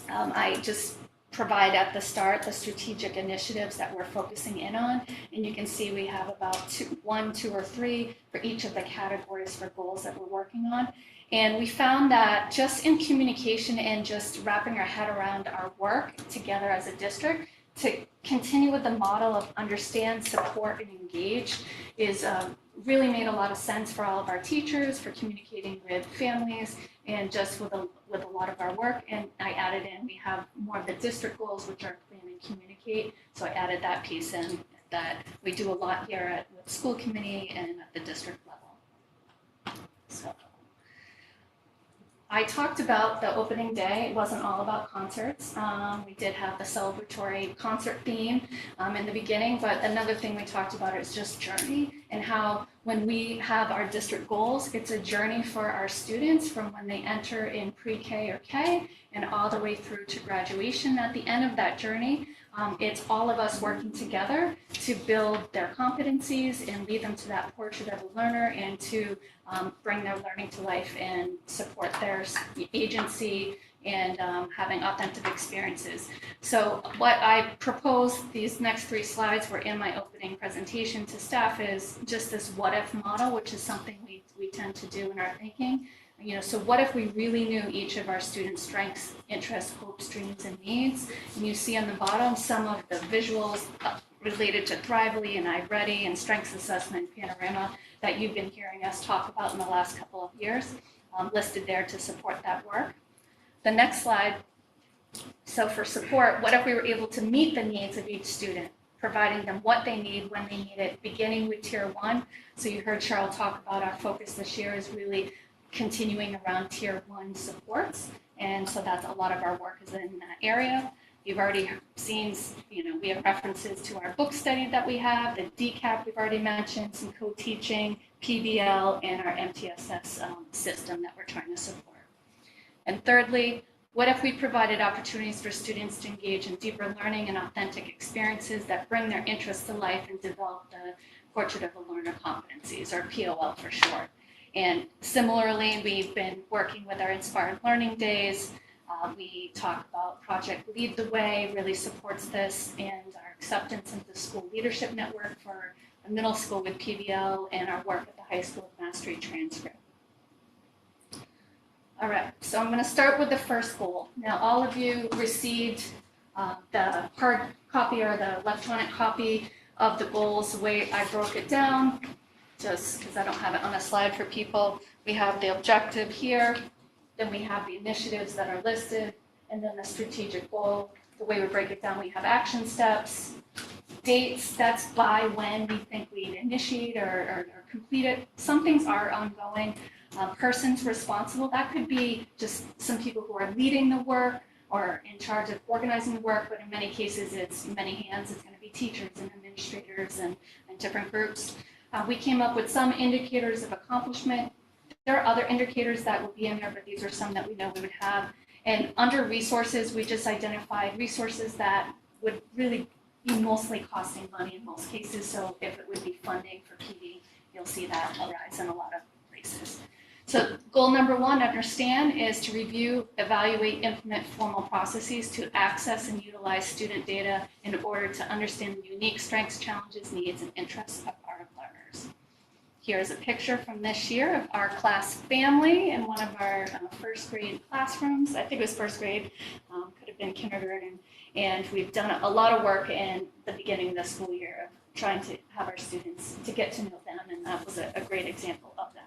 I just provide at the start the strategic initiatives that we're focusing in on, and you can see we have about 1, 2, or 3 for each of the categories for goals that we're working on. And we found that just in communication and just wrapping our head around our work together as a district to continue with the model of understand, support, and engage is really made a lot of sense for all of our teachers, for communicating with families, and just with a lot of our work. And I added in, we have more of the district goals, which are plan and communicate. So I added that piece in that we do a lot here at the school committee and at the district level. So I talked about the opening day. It wasn't all about concerts. We did have the celebratory concert theme in the beginning, but another thing we talked about is just journey and how when we have our district goals, it's a journey for our students from when they enter in pre-K or K and all the way through to graduation. At the end of that journey, it's all of us working together to build their competencies and lead them to that portrait of a learner and to bring their learning to life and support their agency and having authentic experiences. So what I proposed, these next 3 slides were in my opening presentation to staff, is just this what if model, which is something we tend to do in our thinking. So what if we really knew each of our students' strengths, interests, hopes, dreams, and needs? And you see on the bottom some of the visuals related to Thrively and iReady and Strengths Assessment Panorama that you've been hearing us talk about in the last couple of years, listed there to support that work. The next slide. So for support, what if we were able to meet the needs of each student, providing them what they need when they need it, beginning with Tier 1. So you heard Cheryl talk about our focus this year is really continuing around Tier 1 supports. And so that's a lot of our work is in that area. You've already seen, we have references to our book study that we have, the DCAP we've already mentioned, some co-teaching, PBL, and our MTSS system that we're trying to support. And thirdly, What if we provided opportunities for students to engage in deeper learning and authentic experiences that bring their interests to life and develop the Portrait of a Learner competencies, or POL for short? And similarly, we've been working with our Inspired Learning Days. We talk about Project Lead the Way, really supports this, and our acceptance into the School Leadership Network for the middle school with PBL, and our work at the high school with Mastery Transcript. All right, so I'm going to start with the first goal. Now, all of you received the hard copy or the electronic copy of the goals. The way I broke it down, just because I don't have it on a slide for people, we have the objective here, then we have the initiatives that are listed, and then the strategic goal. The way we break it down, we have action steps, dates, that's by when we think we'd initiate or complete it. Some things are ongoing. Persons responsible, that could be just some people who are leading the work or in charge of organizing the work, but in many cases it's many hands. It's going to be teachers and administrators and different groups. We came up with some indicators of accomplishment. There are other indicators that will be in there, but these are some that we know we would have. And under resources, we just identified resources that would really be mostly costing money in most cases. So if it would be funding for PD, you'll see that arise in a lot of places. So goal number one, understand, is to review, evaluate, implement formal processes to access and utilize student data in order to understand the unique strengths, challenges, needs, and interests of our learners. Here's a picture from this year of our class family in one of our first grade classrooms. I think it was first grade, could have been kindergarten. And we've done a lot of work in the beginning of the school year of trying to have our students to get to know them, and that was a great example of that.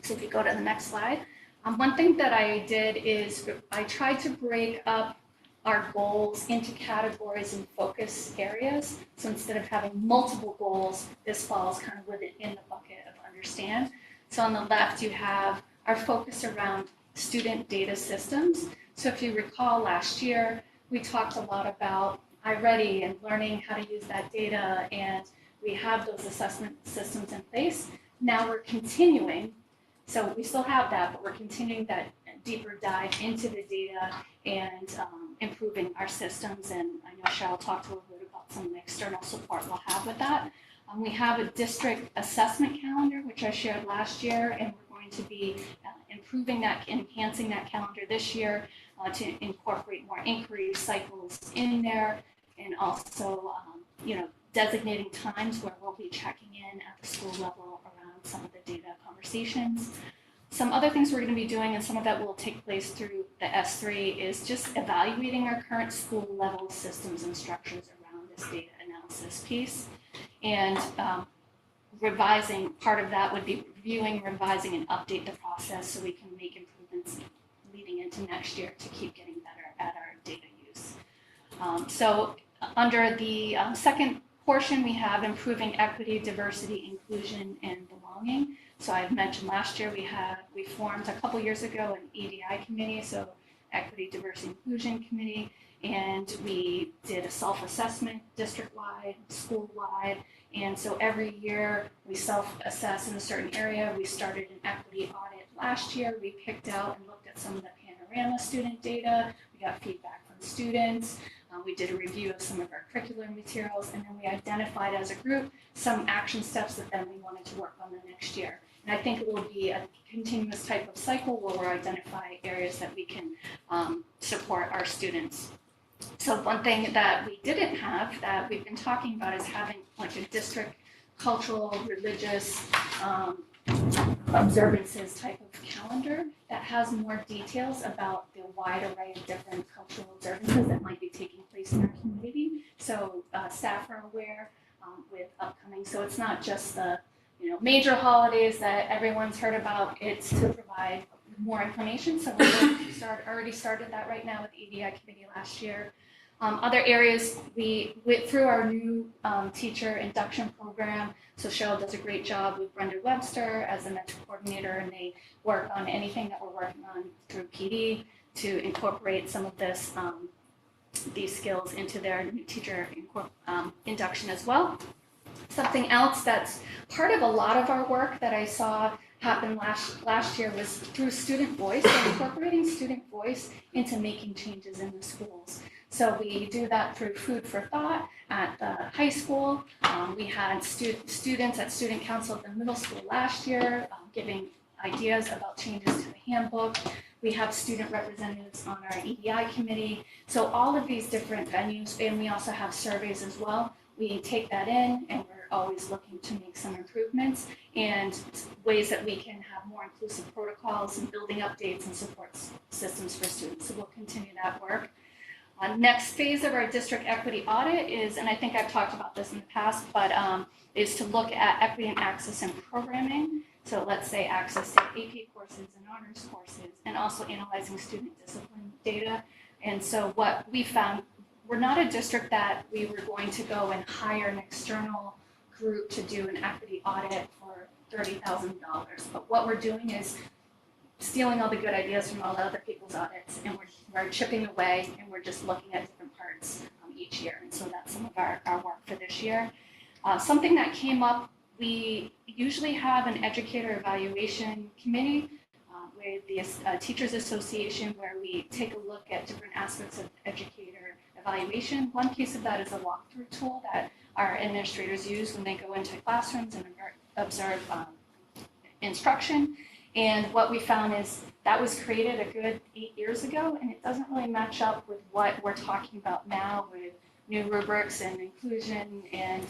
So if you go to the next slide, one thing that I did is I tried to break up our goals into categories and focus areas. So instead of having multiple goals, this falls kind of within the bucket of understand. So on the left, you have our focus around student data systems. So if you recall last year, we talked a lot about iReady and learning how to use that data, and we have those assessment systems in place. Now we're continuing. So we still have that, but we're continuing that deeper dive into the data and improving our systems. And I know Cheryl talked a little bit about some of the external support we'll have with that. We have a district assessment calendar, which I shared last year, and we're going to be improving that, enhancing that calendar this year to incorporate more inquiry cycles in there, and also, designating times where we'll be checking in at the school level around some of the data conversations. Some other things we're going to be doing, and some of that will take place through the S3, is just evaluating our current school level systems and structures around this data analysis piece. And revising, part of that would be reviewing, revising, and update the process so we can make improvements leading into next year to keep getting better at our data use. So under the second portion, we have improving equity, diversity, inclusion, and belonging. So I've mentioned last year we formed a couple years ago an EDI committee, so Equity, Diversity, Inclusion Committee, and we did a self-assessment district-wide, school-wide, and so every year we self-assess in a certain area. We started an equity audit last year. We picked out and looked at some of the panorama student data. We got feedback from students. We did a review of some of our curricular materials, and then we identified as a group some action steps that then we wanted to work on the next year. And I think it will be a continuous type of cycle where we'll identify areas that we can support our students. So one thing that we didn't have that we've been talking about is having like a district cultural, religious observances type of calendar that has more details about the wide array of different cultural observances that might be taking place in our community. So staff are aware with upcoming. So it's not just the major holidays that everyone's heard about. It's to provide more information. So we already started that right now with the EDI committee last year. Other areas, we went through our new teacher induction program. So Cheryl does a great job with Brenda Webster as the mentor coordinator, and they work on anything that we're working on through PD to incorporate some of this, these skills into their new teacher induction as well. Something else that's part of a lot of our work that I saw happen last year was through student voice, and incorporating student voice into making changes in the schools. So we do that through food for thought at the high school. We had students at student council at the middle school last year giving ideas about changes to the handbook. We have student representatives on our EDI committee. So all of these different venues, and we also have surveys as well. We take that in, and we're always looking to make some improvements and ways that we can have more inclusive protocols and building updates and support systems for students. So we'll continue that work. Next phase of our district equity audit is, and I think I've talked about this in the past, but is to look at equity and access and programming. So let's say access to AP courses and honors courses, and also analyzing student discipline data. And so what we found, we're not a district that we were going to go and hire an external group to do an equity audit for $30,000. But what we're doing is stealing all the good ideas from all the other people's audits, and we're chipping away, and we're just looking at different parts each year. And so that's some of our work for this year. Something that came up, we usually have an educator evaluation committee with the Teachers Association, where we take a look at different aspects of educator evaluation. One piece of that is a walkthrough tool that our administrators use when they go into classrooms and observe instruction. And what we found is that was created a good 8 years ago, and it doesn't really match up with what we're talking about now with new rubrics and inclusion and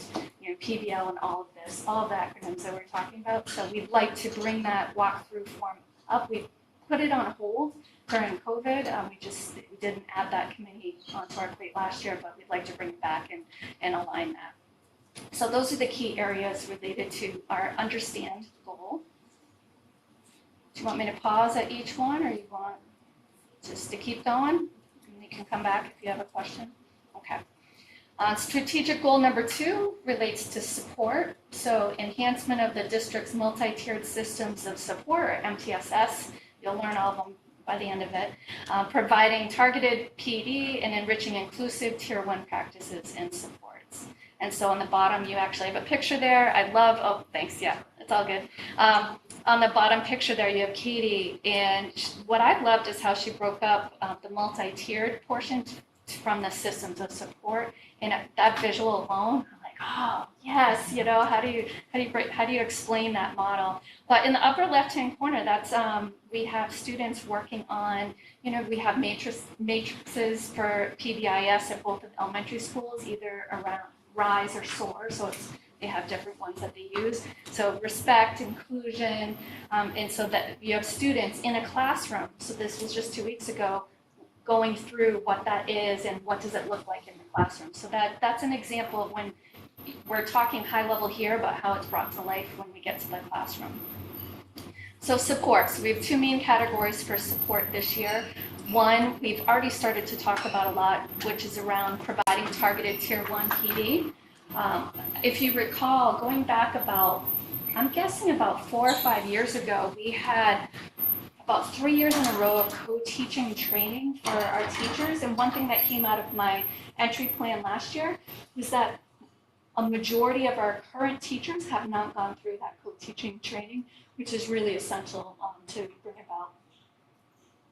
PBL and all of this, all of the acronyms that we're talking about. So we'd like to bring that walkthrough form up. We put it on hold during COVID. We didn't add that committee onto our plate last year, but we'd like to bring it back and align that. So those are the key areas related to our understand goal. Do you want me to pause at each one, or you want just to keep going? And you can come back if you have a question. Okay. Strategic goal number 2 relates to support. So enhancement of the district's multi-tiered systems of support, or MTSS. You'll learn all of them by the end of it. Providing targeted PD and enriching inclusive tier 1 practices and supports. And so on the bottom, you actually have a picture there. I love, oh, thanks, yeah, it's all good. On the bottom picture there, you have Katie, and what I loved is how she broke up the multi-tiered portion from the systems of support. And that visual alone, I'm like, oh yes, how do you explain that model? But in the upper left-hand corner, that's we have students working on, we have matrices for PBIS at both of the elementary schools, either around RISE or SOAR. So they have different ones that they use. So respect, inclusion, and so that you have students in a classroom. So this was just 2 weeks ago, going through what that is and what does it look like in the classroom. So that's an example of when we're talking high level here about how it's brought to life when we get to the classroom. So support. So we have 2 main categories for support this year. One, we've already started to talk about a lot, which is around providing targeted tier 1 PD. If you recall, going back I'm guessing about 4 or 5 years ago, we had about 3 years in a row of co-teaching training for our teachers. And one thing that came out of my entry plan last year was that a majority of our current teachers have not gone through that co-teaching training, which is really essential to bring about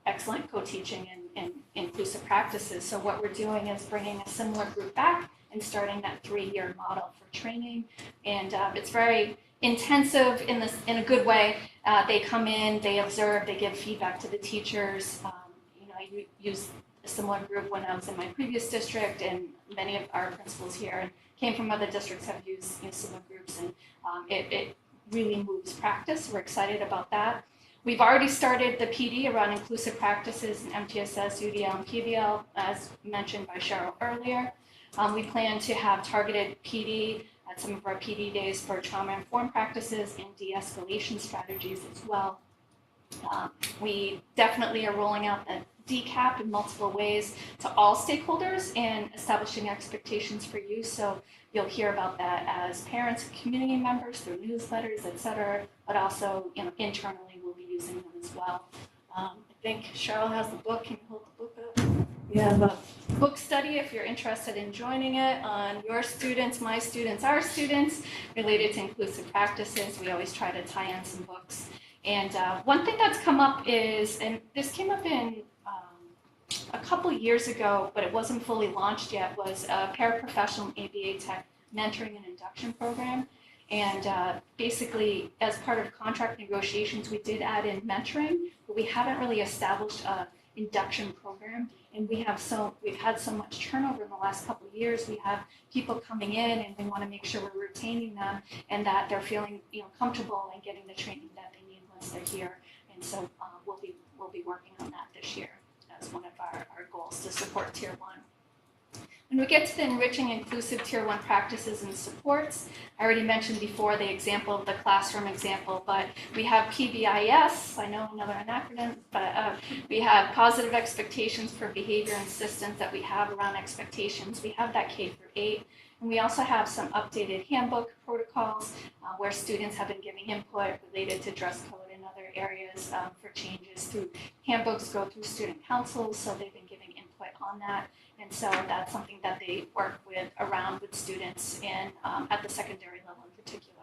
excellent co-teaching and inclusive practices. So what we're doing is bringing a similar group back and starting that 3-year model for training. And it's very intensive in a good way. They come in, they observe, they give feedback to the teachers. I used a similar group when I was in my previous district, and many of our principals here and came from other districts have used similar groups, and it really moves practice. We're excited about that. We've already started the PD around inclusive practices in MTSS, UDL, and PBL, as mentioned by Cheryl earlier. We plan to have targeted PD at some of our PD days for trauma-informed practices and de-escalation strategies as well. We definitely are rolling out the DCAP in multiple ways to all stakeholders and establishing expectations for use. So you'll hear about that as parents and community members through newsletters, et cetera, but also internally we'll be using them as well. I think Cheryl has the book. Can you hold the book up? We have a book study if you're interested in joining it on your students, my students, our students, related to inclusive practices. We always try to tie in some books. And one thing that's come up is, and this came up in a couple years ago, but it wasn't fully launched yet, was a Paraprofessional ABA Tech mentoring and induction program. And basically, as part of contract negotiations, we did add in mentoring, but we haven't really established a induction program. And we've had so much turnover in the last couple of years. We have people coming in, and we want to make sure we're retaining them and that they're feeling, comfortable and getting the training that they need once they're here. And so we'll be working on that this year as one of our goals to support Tier 1. When we get to the enriching inclusive Tier 1 practices and supports, I already mentioned before the example of the classroom example, but we have PBIS, I know another acronym, but we have positive expectations for behavior and systems that we have around expectations. We have that K through 8. And we also have some updated handbook protocols where students have been giving input related to dress code and other areas for changes through handbooks, go through student councils, so they've been giving input on that. And so that's something that they work around with students at the secondary level in particular.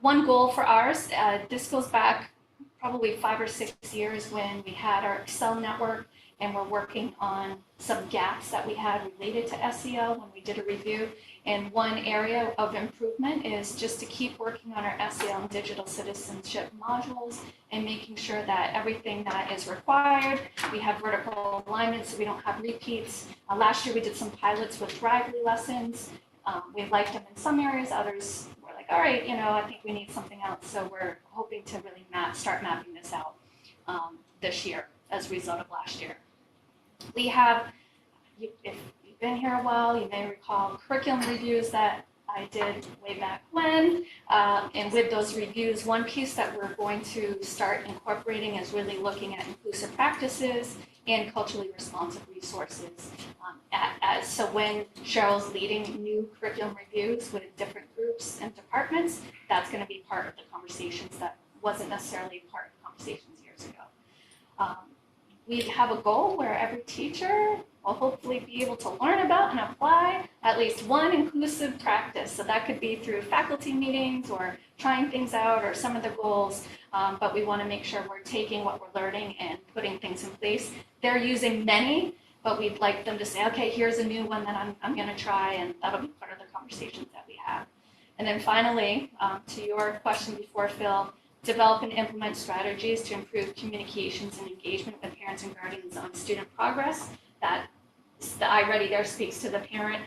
One goal for ours, this goes back probably 5 or 6 years when we had our Excel network, and we're working on some gaps that we had related to SEL when we did a review. And one area of improvement is just to keep working on our SEL and digital citizenship modules and making sure that everything that is required, we have vertical alignment so we don't have repeats. Last year we did some pilots with Drively lessons. We liked them in some areas, others were like, all right, I think we need something else. So we're hoping to really start mapping this out this year as a result of last year. We have, if you've been here a while, you may recall curriculum reviews that I did way back when. And with those reviews, one piece that we're going to start incorporating is really looking at inclusive practices and culturally responsive resources. So when Cheryl's leading new curriculum reviews with different groups and departments, that's going to be part of the conversations that wasn't necessarily part of conversations years ago. We have a goal where every teacher will hopefully be able to learn about and apply at least one inclusive practice. So that could be through faculty meetings or trying things out or some of the goals, but we want to make sure we're taking what we're learning and putting things in place. They're using many, but we'd like them to say, okay, here's a new one that I'm going to try, and that'll be part of the conversations that we have. And then finally, to your question before, Phil, develop and implement strategies to improve communications and engagement with parents and guardians on student progress. That the iReady there speaks to the parent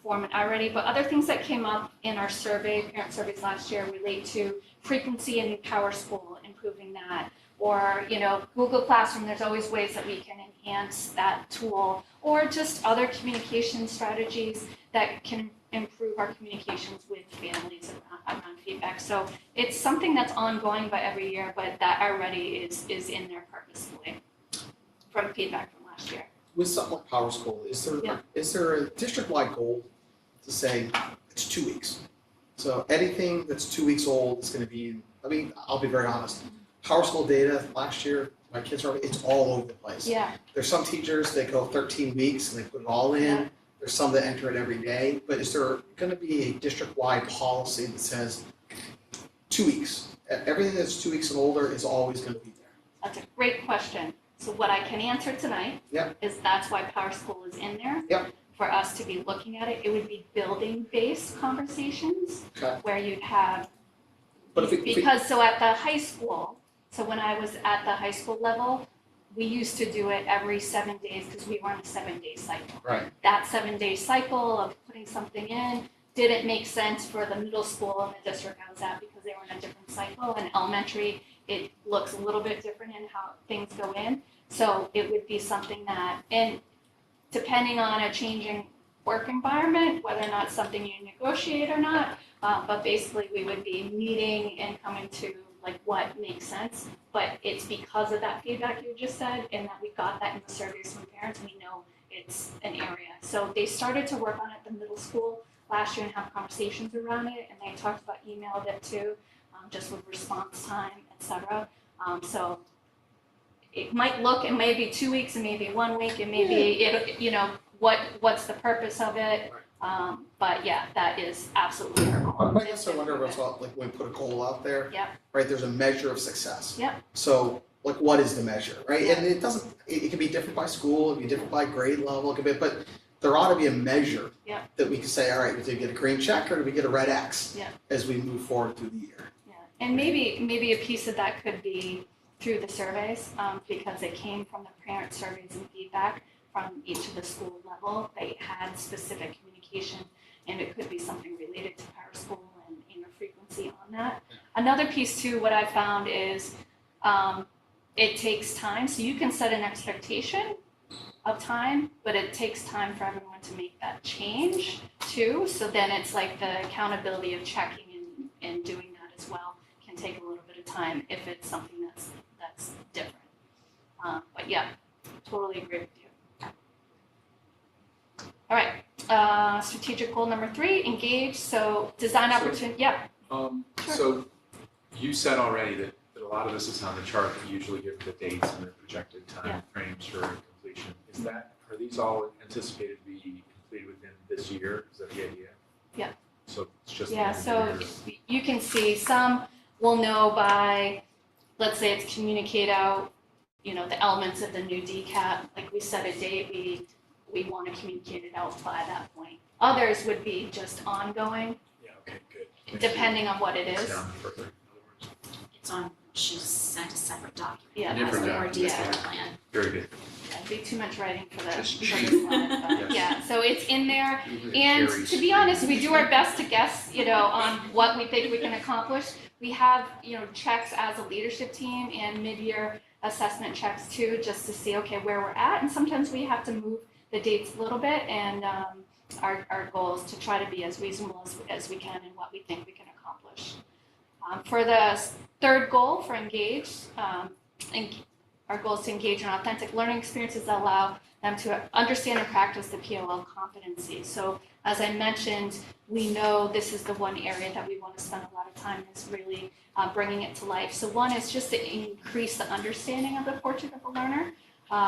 form and iReady, but other things that came up in our survey, parent surveys last year, relate to frequency in PowerSchool, improving that, or Google Classroom. There's always ways that we can enhance that tool, or just other communication strategies that can improve our communications with families around feedback. So it's something that's ongoing by every year, but that already is in there purposefully from feedback from last year.
With something like PowerSchool,
Yeah.
is there a district-wide goal to say it's 2 weeks? So anything that's 2 weeks old is going to be, I'll be very honest. PowerSchool data last year, my kids it's all over the place.
Yeah.
There's some teachers that go 13 weeks and they put it all in.
Yeah.
There's some that enter it every day. But is there going to be a district-wide policy that says 2 weeks? Everything that's 2 weeks and older is always going to be there.
That's a great question. So what I can answer tonight is that's why PowerSchool is in there.
Yep.
For us to be looking at it, it would be building-based conversations where you'd have, so at the high school, so when I was at the high school level, we used to do it every 7 days because we were on a 7-day cycle.
Right.
That 7-day cycle of putting something in didn't make sense for the middle school in the district I was at because they were in a different cycle. And elementary, it looks a little bit different in how things go in. So it would be something that, and depending on a changing work environment, whether or not something you negotiate or not, but basically we would be meeting and coming to like what makes sense. But it's because of that feedback you just said, and that we got that in the surveys from parents, we know it's an area. So they started to work on it at the middle school last year and have conversations around it, and they talked about emailed it too, just with response time, etc. So it might look, it may be 2 weeks, it may be 1 week, it may be, it, you know, what's the purpose of it? But yeah, that is absolutely her goal.
I guess I wonder about like when we put a goal out there.
Yep.
Right, there's a measure of success.
Yep.
So like what is the measure, right? And it doesn't, it can be different by school, it can be different by grade level, it can be, but there ought to be a measure.
Yep.
That we can say, all right, did we get a green check or did we get a red X?
Yep.
As we move forward through the year.
Yeah, and maybe a piece of that could be through the surveys, because it came from the parent surveys and feedback from each of the school level. They had specific communication, and it could be something related to PowerSchool and, you know, frequency on that. Another piece too, what I found is it takes time, so you can set an expectation of time, but it takes time for everyone to make that change too. So then it's like the accountability of checking and doing that as well can take a little bit of time if it's something that's different. But yeah, totally agree with you. All right, strategic goal number 3, engage. So design opportunity. Yeah. Sure.
So you said already that a lot of this is on the chart that you usually give the dates and the projected time frames for completion. Are these all anticipated to be completed within this year? Is that the idea?
Yeah.
So it's just.
Yeah, so you can see some will know by, let's say it's communicate out, you know, the elements of the new DCAT, like we set a date, we want to communicate it out by that point. Others would be just ongoing,
Yeah, okay, good.
depending on what it
It's
is.
down further, in other words.
It's on, she's sent a separate document.
Yeah,
It has a
Different
more
document.
detailed plan.
Very good.
It'd be too much writing for the
Just
slide,
Yes.
but yeah, so it's in there.
Even
And
Carrie's
to be honest, we do our best to guess, you know, on what we think we can accomplish. We have, you know, checks as a leadership team and mid-year assessment checks too, just to see, okay, where we're at. And sometimes we have to move the dates a little bit, and our goal is to try to be as reasonable as we can in what we think we can accomplish. For the third goal, for engage, our goal is to engage in authentic learning experiences that allow them to understand and practice the POL competency. So as I mentioned, we know this is the one area that we want to spend a lot of time is really bringing it to life. So one is just to increase the understanding of the portrait of a learner.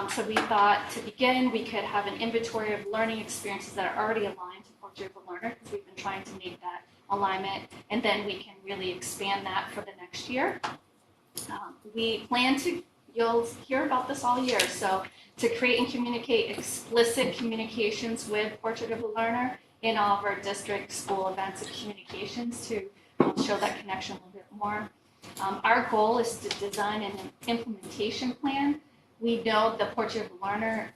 So we thought to begin, we could have an inventory of learning experiences that are already aligned to portrait of a learner, because we've been trying to make that alignment, and then we can really expand that for the next year. We plan to, you'll hear about this all year, so to create and communicate explicit communications with portrait of a learner in all of our district school events and communications to show that connection a little bit more. Our goal is to design an implementation plan. We know the portrait of a learner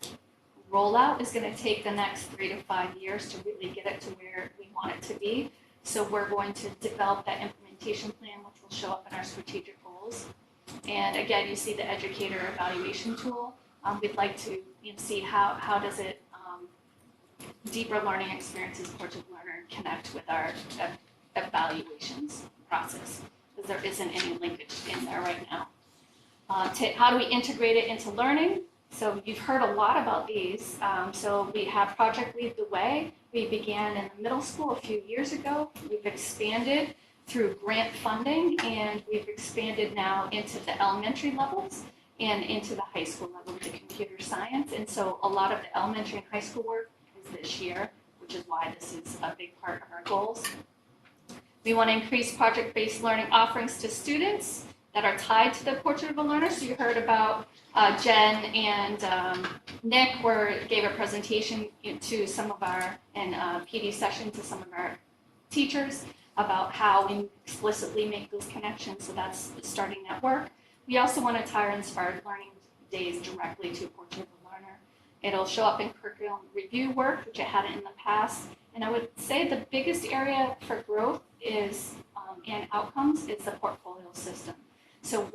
rollout is going to take the next 3 to 5 years to really get it to where we want it to be. So we're going to develop that implementation plan, which will show up in our strategic goals. And again, you see the educator evaluation tool. We'd like to see how does it deeper learning experiences portrait learner connect with our evaluations process, because there isn't any linkage in there right now. How do we integrate it into learning? So you've heard a lot about these. So we have Project Lead the Way. We began in the middle school a few years ago. We've expanded through grant funding, and we've expanded now into the elementary levels and into the high school level with the computer science. And so a lot of the elementary and high school work is this year, which is why this is a big part of our goals. We want to increase project-based learning offerings to students that are tied to the portrait of a learner. So you heard about Jen and Nick gave a presentation to some of our, and PD session to some of our teachers about how we explicitly make those connections. So that's starting that work. We also want to tie our inspired learning days directly to portrait of a learner. It'll show up in curriculum review work, which it hadn't in the past. And I would say the biggest area for growth is, and outcomes, is the portfolio system. So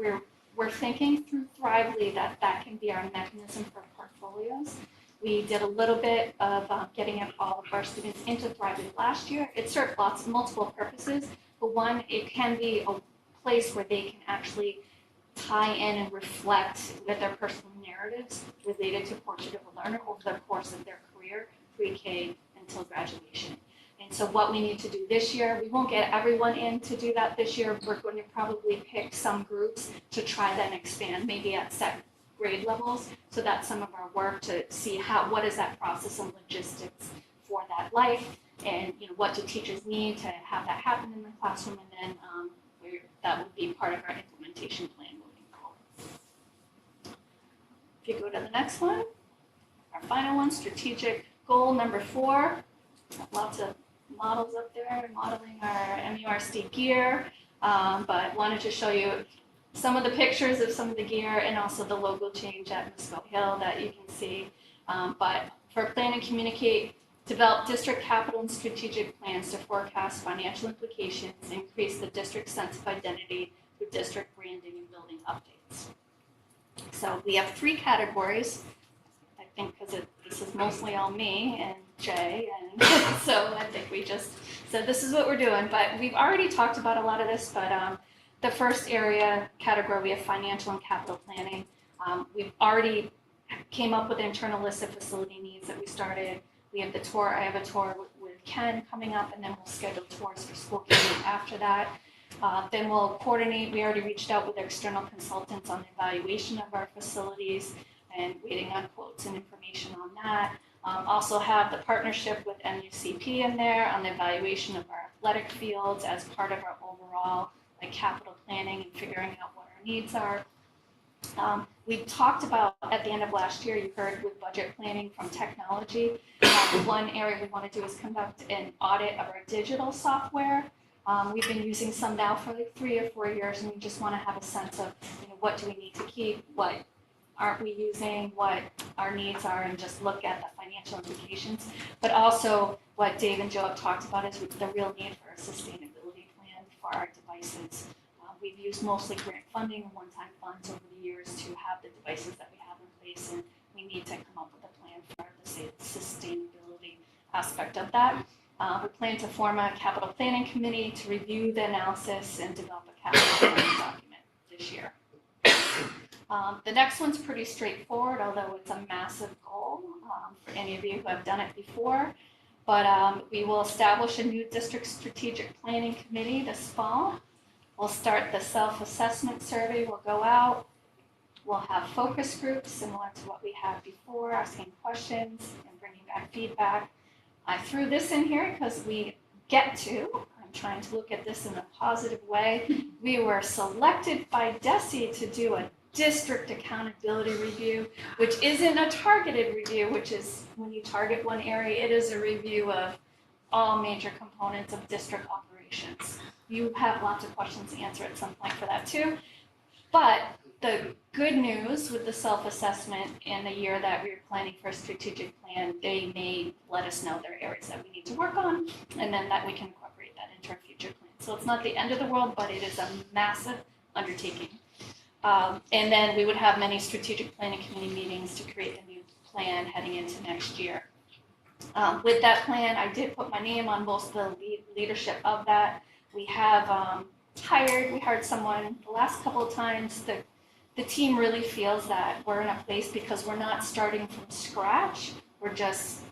we're thinking through Thrively that can be our mechanism for portfolios. We did a little bit of getting all of our students into Thrively last year. It served multiple purposes, but one, it can be a place where they can actually tie in and reflect with their personal narratives related to portrait of a learner over the course of their career, pre-K until graduation. And so what we need to do this year, we won't get everyone in to do that this year. We're going to probably pick some groups to try then expand, maybe at grade levels. So that's some of our work to see what is that process and logistics for that life, and what do teachers need to have that happen in the classroom, and then that would be part of our implementation plan moving forward. If you go to the next one, our final one, strategic goal number 4. Lots of models up there modeling our MURSD gear, but wanted to show you some of the pictures of some of the gear and also the logo change at Musco Hill that you can see. But for plan and communicate, develop district capital and strategic plans to forecast financial implications, increase the district's sense of identity through district branding and building updates. So we have 3 categories, I think, because this is mostly all me and Jay, and so I think we just said this is what we're doing. But we've already talked about a lot of this, but the first area category, we have financial and capital planning. We've already came up with an internal list of facility needs that we started. We have the tour. I have a tour with Ken coming up, and then we'll schedule tours for school committee after that. Then we'll coordinate. We already reached out with external consultants on the evaluation of our facilities and waiting on quotes and information on that. Also have the partnership with MUCP in there on the evaluation of our athletic fields as part of our overall capital planning and figuring out what our needs are. We talked about at the end of last year, you heard with budget planning from technology, one area we want to do is conduct an audit of our digital software. We've been using some now for 3 or 4 years, and we just want to have a sense of what do we need to keep, what aren't we using, what our needs are, and just look at the financial implications. But also what Dave and Joe have talked about is the real need for a sustainability plan for our devices. We've used mostly grant funding and one-time funds over the years to have the devices that we have in place, and we need to come up with a plan for the sustainability aspect of that. We plan to form a capital planning committee to review the analysis and develop a capital planning document this year. The next one's pretty straightforward, although it's a massive goal for any of you who have done it before. But we will establish a new district strategic planning committee this fall. We'll start the self-assessment survey. We'll go out. We'll have focus groups similar to what we had before, asking questions and bringing back feedback. I threw this in here because I'm trying to look at this in a positive way. We were selected by DESE to do a district accountability review, which isn't a targeted review, which is when you target one area, it is a review of all major components of district operations. You have lots of questions to answer at some point for that too. But the good news with the self-assessment in the year that we were planning for a strategic plan, they may let us know there are areas that we need to work on, and then that we can incorporate that into our future plan. So it's not the end of the world, but it is a massive undertaking. And then we would have many strategic planning committee meetings to create a new plan heading into next year. With that plan, I did put my name on most of the leadership of that. We have hired someone the last couple of times. The team really feels that we're in a place because we're not starting from scratch. We're just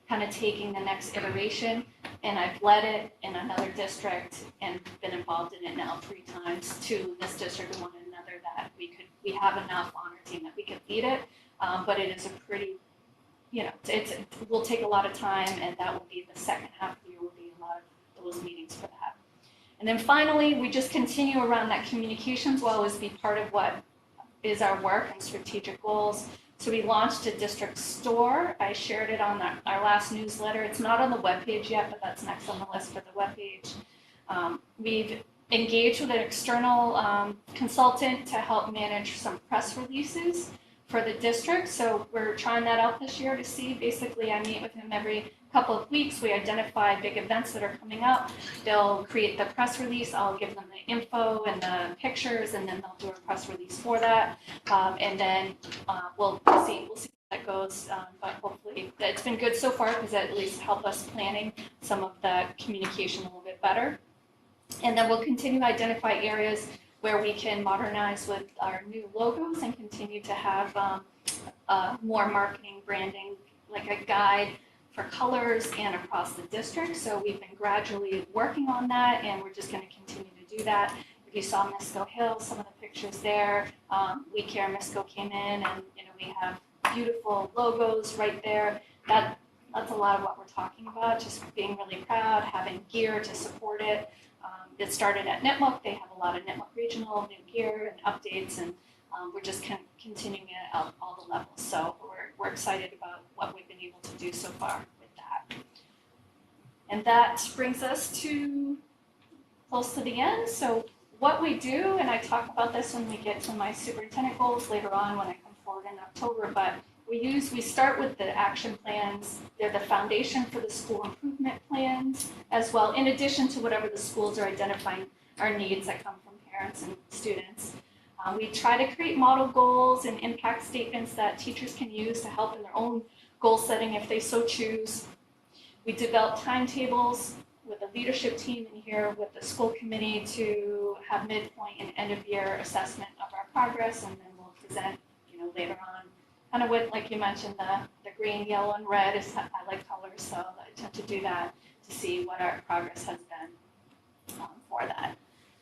kind of taking the next iteration. And I've led it in another district and been involved in it now 3 times, 2 in this district and 1 in another, that we have enough on our team that we could lead it. But it is a pretty, it will take a lot of time, and that will be the second half of the year, will be a lot of those meetings for that. And then finally, we just continue around that communications will always be part of what is our work and strategic goals. So we launched a district store. I shared it on our last newsletter. It's not on the webpage yet, but that's next on the list for the webpage. We've engaged with an external consultant to help manage some press releases for the district. So we're trying that out this year to see. Basically, I meet with him every couple of weeks. We identify big events that are coming up. They'll create the press release. I'll give them the info and the pictures, and then they'll do a press release for that. And then we'll see how that goes. But hopefully, it's been good so far because it at least helped us planning some of the communication a little bit better. And then we'll continue to identify areas where we can modernize with our new logos and continue to have more marketing, branding, like a guide for colors and across the district. So we've been gradually working on that, and we're just going to continue to do that. you saw Misco Hill, some of the pictures there. We Care Misco came in and, we have beautiful logos right there. That's a lot of what we're talking about, just being really proud, having gear to support it. It started at Nipmuc. They have a lot of Nipmuc regional new gear and updates, and we're just continuing it at all the levels. So we're excited about what we've been able to do so far with that. And that brings us to close to the end. So what we do, and I talk about this when we get to my superintendent goals later on when I come forward in October, but we start with the action plans. They're the foundation for the school improvement plans as well, in addition to whatever the schools are identifying our needs that come from parents and students. We try to create model goals and impact statements that teachers can use to help in their own goal setting if they so choose. We develop timetables with the leadership team in here with the school committee to have midpoint and end of year assessment of our progress, and then we'll present, later on. Kind of with, like you mentioned, the green, yellow, and red I like colors, so I tend to do that to see what our progress has been for that.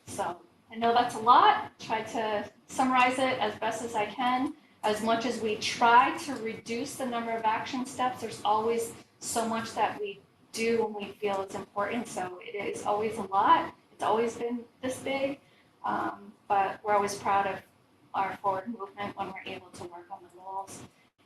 So I know that's a lot. Try to summarize it as best as I can. As much as we try to reduce the number of action steps, there's always so much that we do when we feel it's important. So it is always a lot. It's always been this big, but we're always proud of our forward movement when we're able to work on the goals.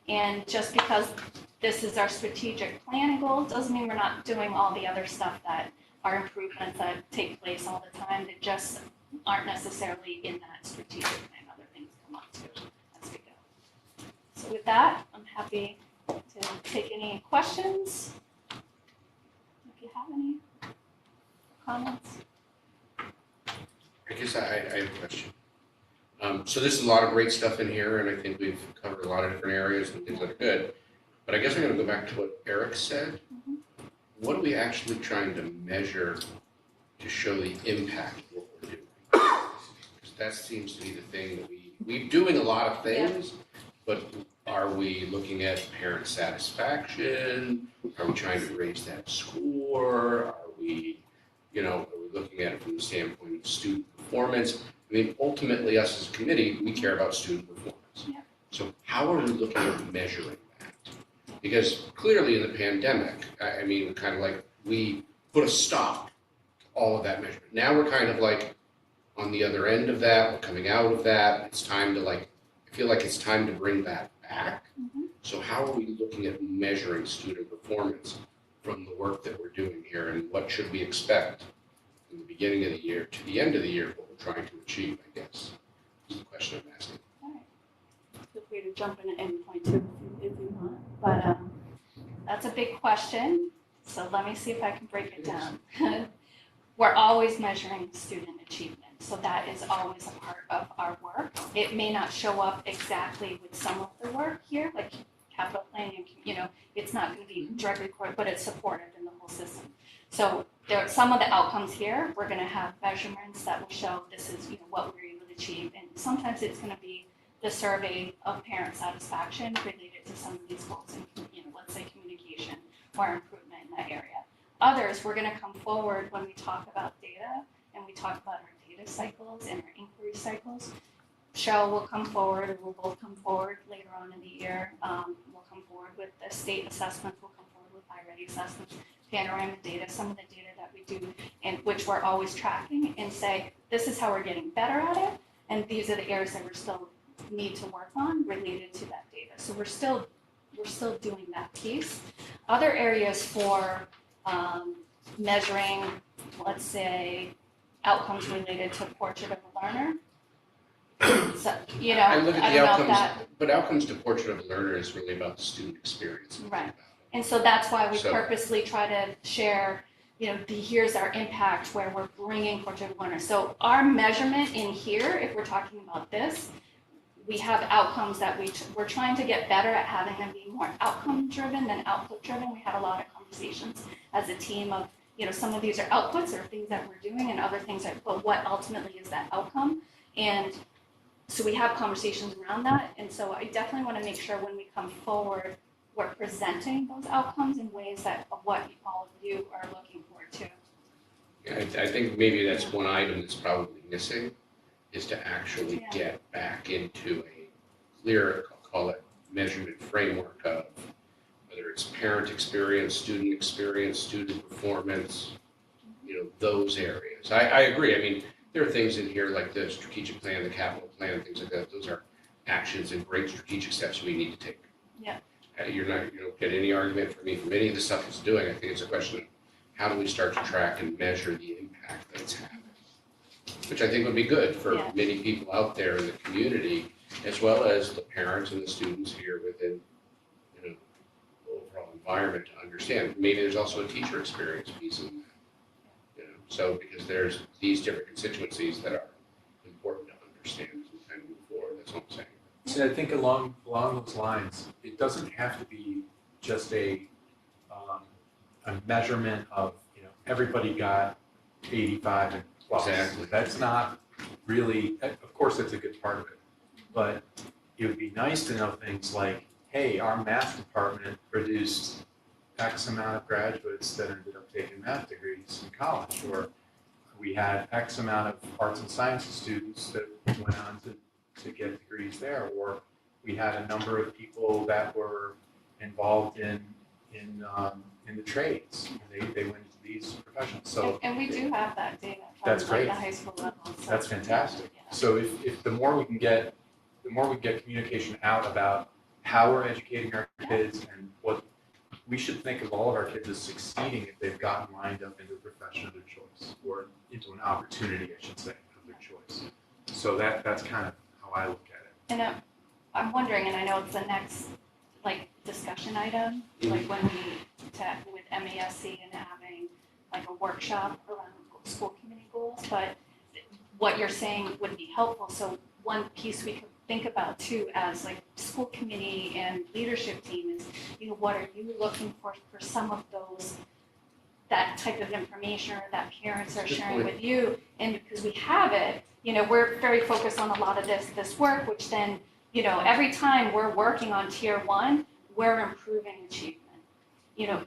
And just because this is our strategic plan goal doesn't mean we're not doing all the other stuff that are improvements that take place all the time that just aren't necessarily in that strategic plan. Other things come up too as we go. So with that, I'm happy to take any questions. If you have any comments.
I guess I have a question. So there's a lot of great stuff in here, and I think we've covered a lot of different areas and things that are good. But I guess I'm going to go back to what Eric said. What are we actually trying to measure to show the impact of what we're doing? Because that seems to be the thing that we're doing a lot of things, but are we looking at parent satisfaction? Are we trying to raise that score? Are we looking at it from the standpoint of student performance? I mean, ultimately, us as a committee, we care about student performance.
Yeah.
So how are we looking at measuring that? Because clearly in the pandemic, I mean, kind of like we put a stop to all of that measurement. Now we're kind of like on the other end of that, we're coming out of that. It's time to I feel like it's time to bring that back. So how are we looking at measuring student performance from the work that we're doing here, and what should we expect from the beginning of the year to the end of the year, what we're trying to achieve, I guess, is the question I'm asking.
All right. Feel free to jump in at any point too if you want. But
That's a big question, so let me see if I can break it down. We're always measuring student achievement, so that is always a part of our work. It may not show up exactly with some of the work here, like capital planning, it's not going to be directly recorded, but it's supported in the whole system. So there are some of the outcomes here, we're going to have measurements that will show this is what we're able to achieve, and sometimes it's going to be the survey of parent satisfaction related to some of these goals, and let's say communication or improvement in that area. Others, we're going to come forward when we talk about data and we talk about our data cycles and our inquiry cycles. Cheryl will come forward, and we'll both come forward later on in the year. We'll come forward with the state assessments, we'll come forward with iReady assessments, panorama data, some of the data that we do, and which we're always tracking, and say, this is how we're getting better at it, and these are the areas that we still need to work on related to that data. So we're still doing that piece. Other areas for measuring, let's say, outcomes related to portrait of a learner. So,
I look at
I
the
don't know if
outcomes,
that,
but outcomes to portrait of a learner is really about the student experience.
Right. And so that's why we
So-
purposely try to share, here's our impact where we're bringing portrait of a learner. So our measurement in here, if we're talking about this, we have outcomes that we're trying to get better at having them be more outcome driven than output driven. We had a lot of conversations as a team of, some of these are outputs or things that we're doing, and other things but what ultimately is that outcome? And so we have conversations around that. And so I definitely want to make sure when we come forward, we're presenting those outcomes in ways that of what all of you are looking for too.
I think maybe that's one item that's probably missing, is to actually get back into a clear, I'll call it measurement framework of whether it's parent experience, student performance, those areas. I agree. I mean, there are things in here like the strategic plan, the capital plan, things like that. Those are actions and great strategic steps we need to take.
Yeah.
You don't get any argument from me from any of the stuff it's doing. I think it's a question of how do we start to track and measure the impact that it's having, which I think would be good for many people out there in the community, as well as the parents and the students here within the overall environment to understand. Maybe there's also a teacher experience piece in that. So because there's these different constituencies that are important to understand as we kind of move forward. That's what I'm saying.
So I think along those lines, it doesn't have to be just a measurement of, everybody got 85 and plus.
Exactly.
That's not really, of course, that's a good part of it. But it would be nice to know things like, hey, our math department produced X amount of graduates that ended up taking math degrees in college, or we had X amount of arts and sciences students that went on to get degrees there, or we had a number of people that were involved in the trades, and they went into these professions. So
And we do have that data
That's
from like
great.
the high school level. So
that's fantastic.
yeah.
So if the more we can get communication out about how we're educating our kids and what we should think of all of our kids as succeeding if they've gotten lined up into a profession of their choice, or into an opportunity, I should say, of their choice. So that's kind of how I look at it.
And I'm wondering, and I know it's the next discussion item, like when we with MASC and having like a workshop around school committee goals, but what you're saying would be helpful. So one piece we could think about too as like school committee and leadership team is, what are you looking for some of those, that type of information or that parents are sharing with you? And because we have it, we're very focused on a lot of this work, which then, every time we're working on tier 1, we're improving achievement.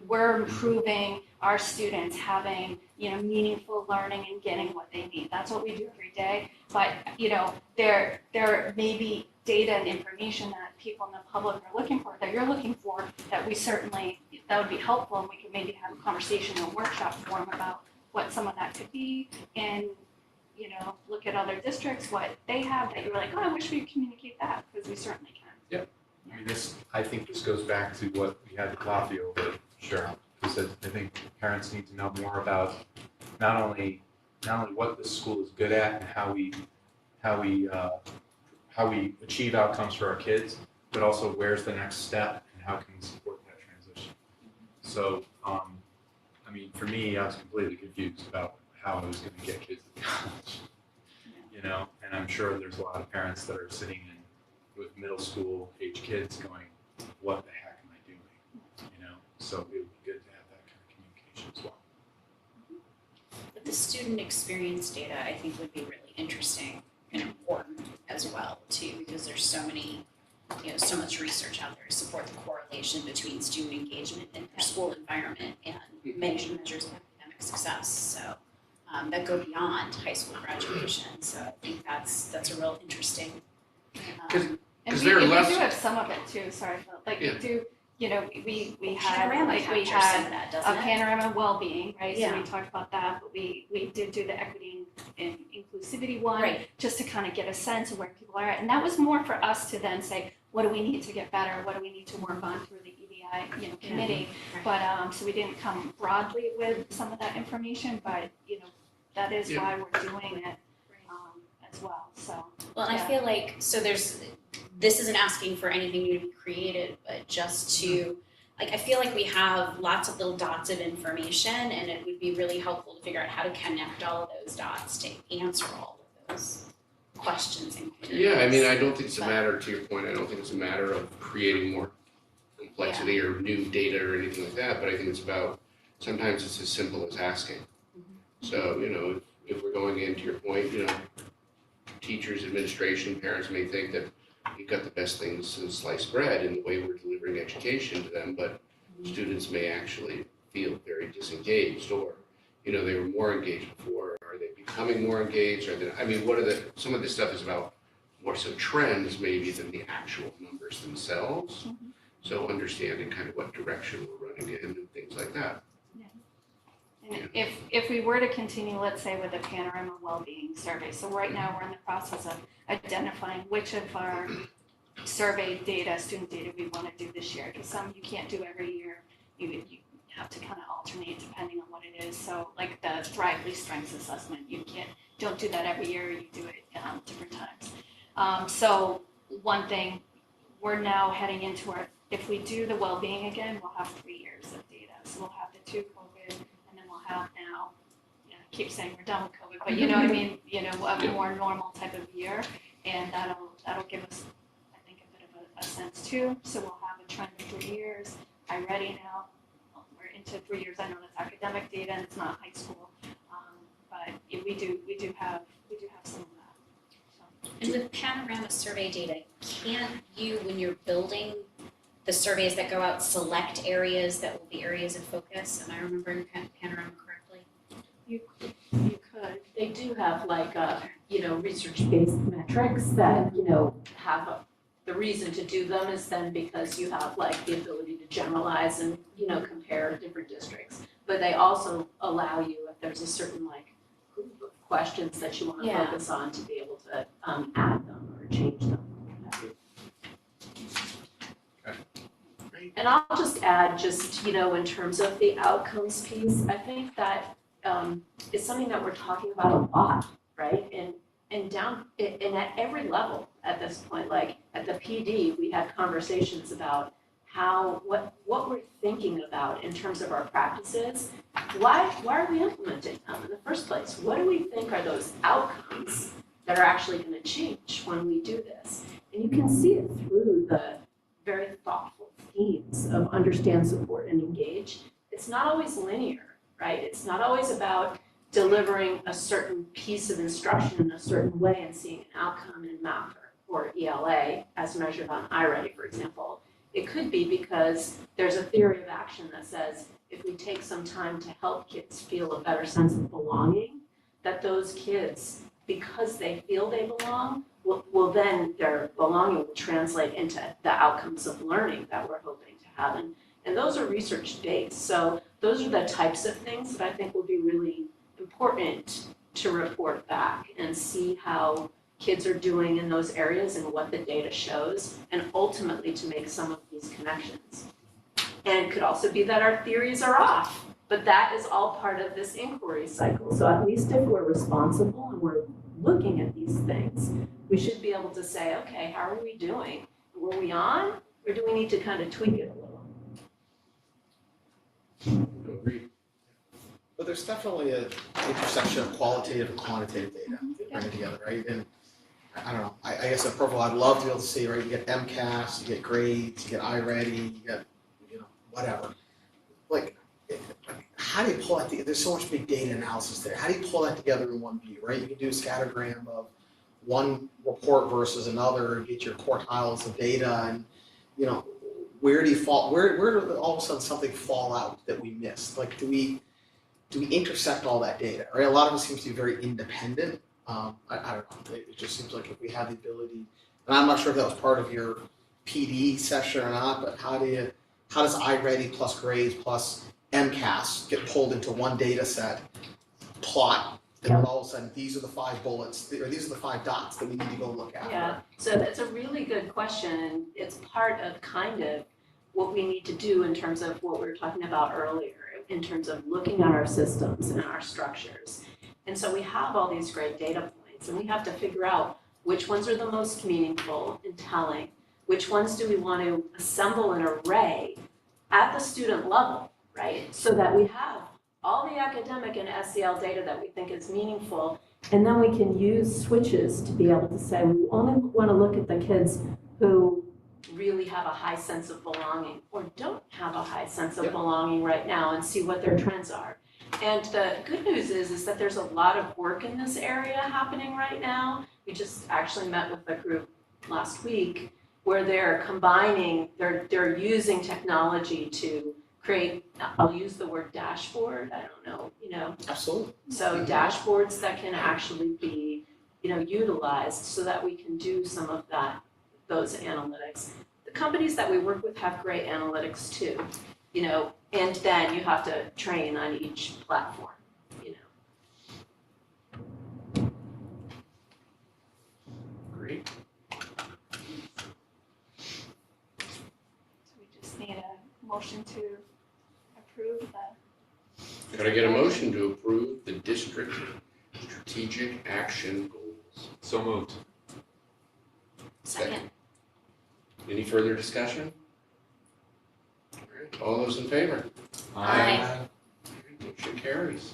We're improving our students having, meaningful learning and getting what they need. That's what we do every day. But, there may be data and information that people in the public are looking for, that you're looking for, that would be helpful, and we could maybe have a conversation in a workshop form about what some of that could be, and, look at other districts, what they have that you're like, oh, I wish we could communicate that, because we certainly can.
I mean, I think this goes back to what we had the coffee over, Cheryl, who said, I think parents need to know more about not only what the school is good at and how we achieve outcomes for our kids, but also where's the next step and how can we support that transition. So, for me, I was completely confused about how I was going to get kids to college, and I'm sure there's a lot of parents that are sitting with middle school age kids going, what the heck am I doing? So it would be good to have that kind of communication as well.
But the student experience data, I think, would be really interesting and important as well too, because there's so much research out there to support the correlation between student engagement in their school environment and measures of academic success. So that go beyond high school graduation. So I think that's a real interesting.
And we
there are
do
less-
have some of it too, sorry, Phil.
Yeah.
we do, we had,
Panorama
we
captures some
had
of that,
a
doesn't it?
panorama well-being, right? So
Yeah.
we talked about that, but we did do the equity and inclusivity one,
Right.
just to kind of get a sense of where people are at. And that was more for us to then say, what do we need to get better? What do we need to work on through the EDI, committee?
Right.
But, so we didn't come broadly with some of that information, but, that is
Yeah.
why we're doing it, as well, so.
Well, and I
Yeah.
feel like, so this isn't asking for anything new to be created, but just to, I feel like we have lots of little dots of information, and it would be really helpful to figure out how to connect all of those dots to answer all of those questions and queries.
Yeah, I don't think it's a matter, to your point, I don't think it's a matter of creating more complexity or new data or anything like that, but I think it's about, sometimes it's as simple as asking. So, if we're going into your point, teachers, administration, parents may think that we've got the best things since sliced bread in the way we're delivering education to them, but students may actually feel very disengaged, or, they were more engaged before? Are they becoming more engaged? Some of this stuff is about more so trends maybe than the actual numbers themselves. So understanding kind of what direction we're running in and things like that.
And if we were to continue, let's say with the Panorama Wellbeing Survey, so right now we're in the process of identifying which of our survey data, student data we want to do this year, because some you can't do every year. You have to kind of alternate depending on what it is. So like the Thrively Strengths Assessment, don't do that every year, you do it different times. So one thing, we're now heading into if we do the well-being again, we'll have 3 years of data. So we'll have the 2 COVID, and then we'll have now, I keep saying we're done with COVID, but you know what I mean, a more normal type of year, and that'll give us, I think, a bit of a sense too. So we'll have a trend of 3 years. iReady now, we're into 3 years. I know that's academic data and it's not high school, but we do have some of that. So.
And with Panorama survey data, can't you, when you're building the surveys that go out, select areas that will be areas of focus? Am I remembering Panorama correctly?
You could. They do have like, research-based metrics that, have the reason to do them is then because you have like the ability to generalize and, compare different districts. But they also allow you, if there's a certain like group of questions that you want to focus on, to be able to add them or change them. And I'll just add, in terms of the outcomes piece, I think that is something that we're talking about a lot, right? And at every level at this point, like at the PD, we had conversations about what we're thinking about in terms of our practices. Why are we implementing them in the first place? What do we think are those outcomes that are actually going to change when we do this? And you can see it through the very thoughtful themes of understand, support, and engage. It's not always linear, right? It's not always about delivering a certain piece of instruction in a certain way and seeing an outcome in math or ELA as measured on iReady, for example. It could be because there's a theory of action that says if we take some time to help kids feel a better sense of belonging, that those kids, because they feel they belong, will then their belonging will translate into the outcomes of learning that we're hoping to have. And those are research-based. So those are the types of things that I think will be really important to report back and see how kids are doing in those areas and what the data shows, and ultimately to make some of these connections. And it could also be that our theories are off, but that is all part of this inquiry cycle. So at least if we're responsible and we're looking at these things, we should be able to say, okay, how are we doing? Were we on, or do we need to kind of tweak it a little?
Agreed.
But there's definitely an intersection of qualitative and quantitative data bringing together, right? And I don't know, I guess at Profile, I'd love to be able to see, right, you get MCAS, you get grades, you get iReady, you get, whatever. Like, how do you pull that together? There's so much big data analysis there. How do you pull that together in one view, right? You can do a scattergram of one report versus another, get your quartiles of data, and, where do you fall, where do all of a sudden something fall out that we missed? Like, do we intersect all that data, right? A lot of it seems to be very independent. I don't know, it just seems like if we have the ability, and I'm not sure if that was part of your PD session or not, but how does iReady plus grades plus MCAS get pulled into one data set, plot, and then all of a sudden these are the 5 bullets, or these are the 5 dots that we need to go look at.
Yeah, so that's a really good question, and it's part of kind of what we need to do in terms of what we were talking about earlier, in terms of looking at our systems and our structures. And so we have all these great data points, and we have to figure out which ones are the most meaningful and telling, which ones do we want to assemble an array at the student level, right? So that we have all the academic and SEL data that we think is meaningful, and then we can use switches to be able to say, we only want to look at the kids who really have a high sense of belonging or don't have a high sense of belonging right now, and see what their trends are. And the good news is that there's a lot of work in this area happening right now. We just actually met with a group last week where they're combining, they're using technology to create, I'll use the word dashboard, I don't know,
Absolutely.
so dashboards that can actually be, utilized so that we can do some of those analytics. The companies that we work with have great analytics too, and then you have to train on each platform,
Great.
So we just need a motion to approve the.
Could I get a motion to approve the district strategic action goals?
So moved.
Second.
Any further discussion? All right, all those in favor?
Aye.
Motion carries.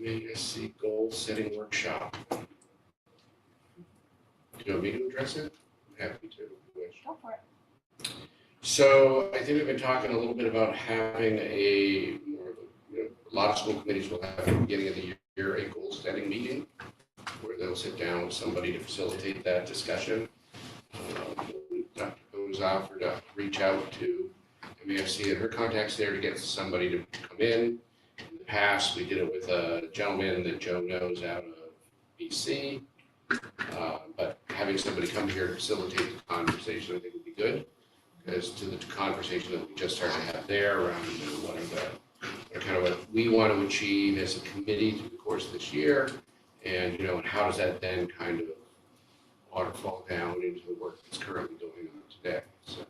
MASC goal setting workshop. Do you want me to address it? I'm happy to.
Go for it.
So I think we've been talking a little bit about having a lot of school committees will have at the beginning of the year a goal setting meeting where they'll sit down with somebody to facilitate that discussion. Dr. Co's offered to reach out to MASC and her contacts there to get somebody to come in. In the past, we did it with a gentleman that Joe knows out of BC. But having somebody come here to facilitate the conversation, I think would be good. As to the conversation that we just started to have there around what we want to achieve as a committee through the course of this year, and and how does that then kind of waterfall down into the work that's currently going on today. So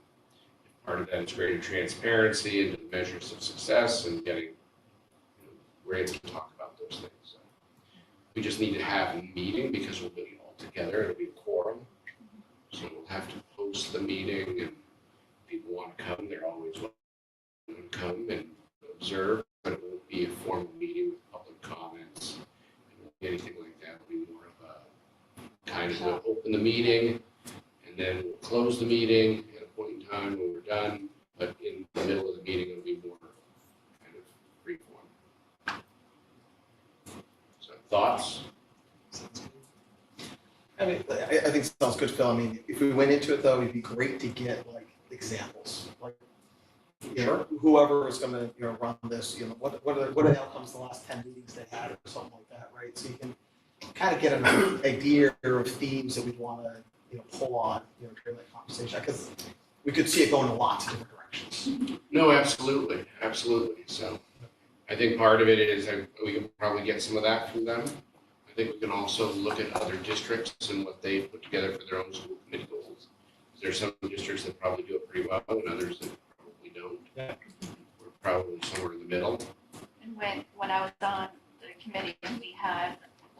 part of that is greater transparency into the measures of success and getting we're able to talk about those things. So we just need to have a meeting because we'll be all together. It'll be a quorum, so we'll have to post the meeting and. People want to come, they're always welcome to come and observe, but it won't be a formal meeting with public comments. It won't be anything like that. It'll be more of a kind of we'll open the meeting and then we'll close the meeting at a point in time when we're done, but in the middle of the meeting it'll be more kind of free form. So thoughts?
I mean, I think it sounds good, Phil. I mean, if we went into it though, it'd be great to get examples, whoever is going to run this, what are the outcomes of the last 10 meetings they had or something like that, right? So you can kind of get an idea of themes that we'd want to pull on during that conversation, because we could see it going in lots of different directions.
No, absolutely. So I think part of it is we can probably get some of that from them. I think we can also look at other districts and what they put together for their own school committee goals. There's some districts that probably do it pretty well and others that probably don't.
Yeah.
We're probably somewhere in the middle.
And when I was on the committee and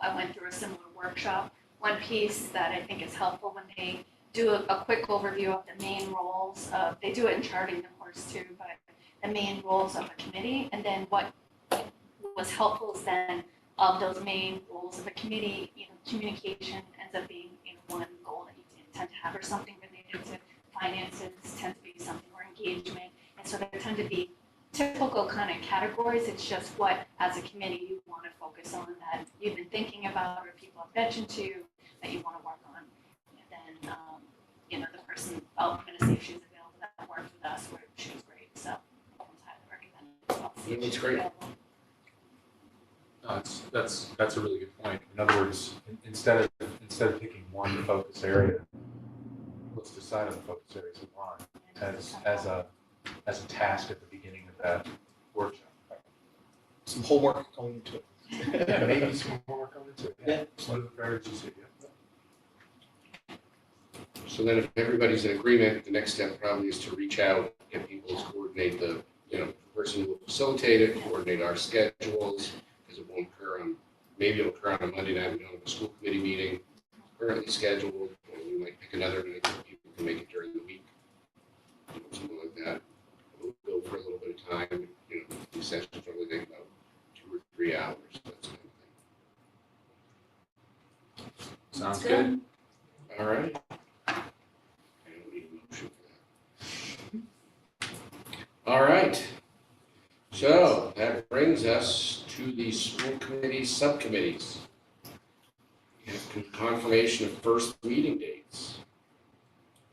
I went through a similar workshop, one piece that I think is helpful when they do a quick overview of the main roles of, they do it in charting of course too, but the main roles of a committee, and then what was helpful is then of those main roles of a committee, communication ends up being one goal that you tend to have, or something related to finances tend to be something, or engagement, and so there tend to be typical kind of categories. It's just what, as a committee, you want to focus on that you've been thinking about, or people have mentioned to you that you want to work on. And then, the person, I'm going to see if she's available, that worked with us, where she was great, so I highly recommend it as well.
Yeah, it's great.
That's a really good point. In other words, instead of picking one focus area, let's decide on the focus areas we want as a task at the beginning of that workshop.
Some homework going into it.
Yeah, maybe some homework on it too.
Yeah.
One of the areas you see.
So then if everybody's in agreement, the next step probably is to reach out, get people to coordinate the person who will facilitate it, coordinate our schedules, because it won't occur maybe it'll occur on a Monday night. We don't have a school committee meeting currently scheduled. We might pick another night so people can make it during the week, something like that. We'll go for a little bit of time. These sessions only take about 2 or 3 hours. That's kind of thing.
Sounds good.
All right. I don't need a motion for that. All right. So that brings us to the school committee subcommittees. And confirmation of first meeting dates.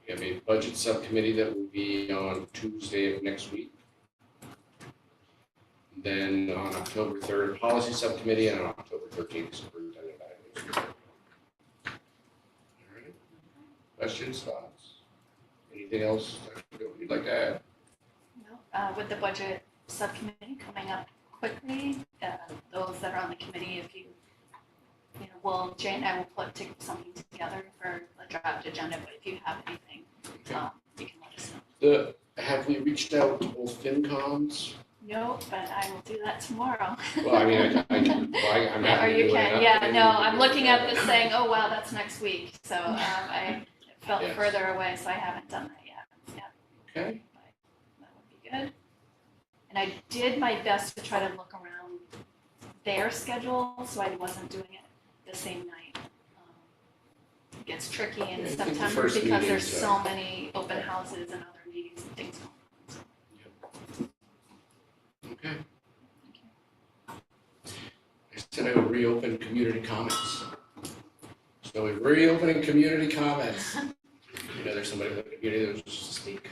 We have a budget subcommittee that will be on Tuesday of next week. Then on October 3rd, policy subcommittee, and on October 13th, superintendent evaluation. All right. Questions, thoughts? Anything else you'd like to add?
No, with the budget subcommittee coming up quickly, those that are on the committee, if you know, Jane and I will put something together for a draft agenda, but if you have anything, you can let us know.
Have we reached out to both FinComs?
No, but I will do that tomorrow.
Well, I mean, I'm
Or
happy to
you
do it.
can, yeah, no, I'm looking at this saying, oh, wow, that's next week, so I felt
Yes.
further away, so I haven't done that yet.
Okay.
That would be good. And I did my best to try to look around their schedule, so I wasn't doing it the same night. It gets tricky
Yeah, I
in
think the
September
first
because there's
meetings,
so many open houses and other meetings and things going on.
Okay. I said I would reopen community comments. So we're reopening community comments. You know, there's somebody in the community that wants to speak.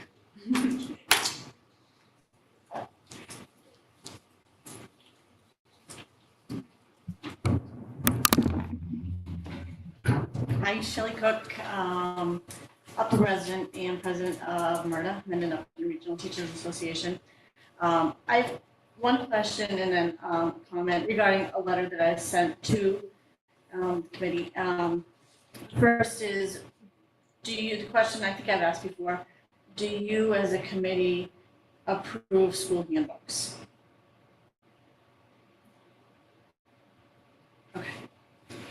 Hi, Shelley Cook, Upton resident and president of MRTA, Mendon-Upton Regional Teachers Association. I have one question and then a comment regarding a letter that I sent to the committee. First is, the question I think I've asked before, do you as a committee approve school handbooks? Okay,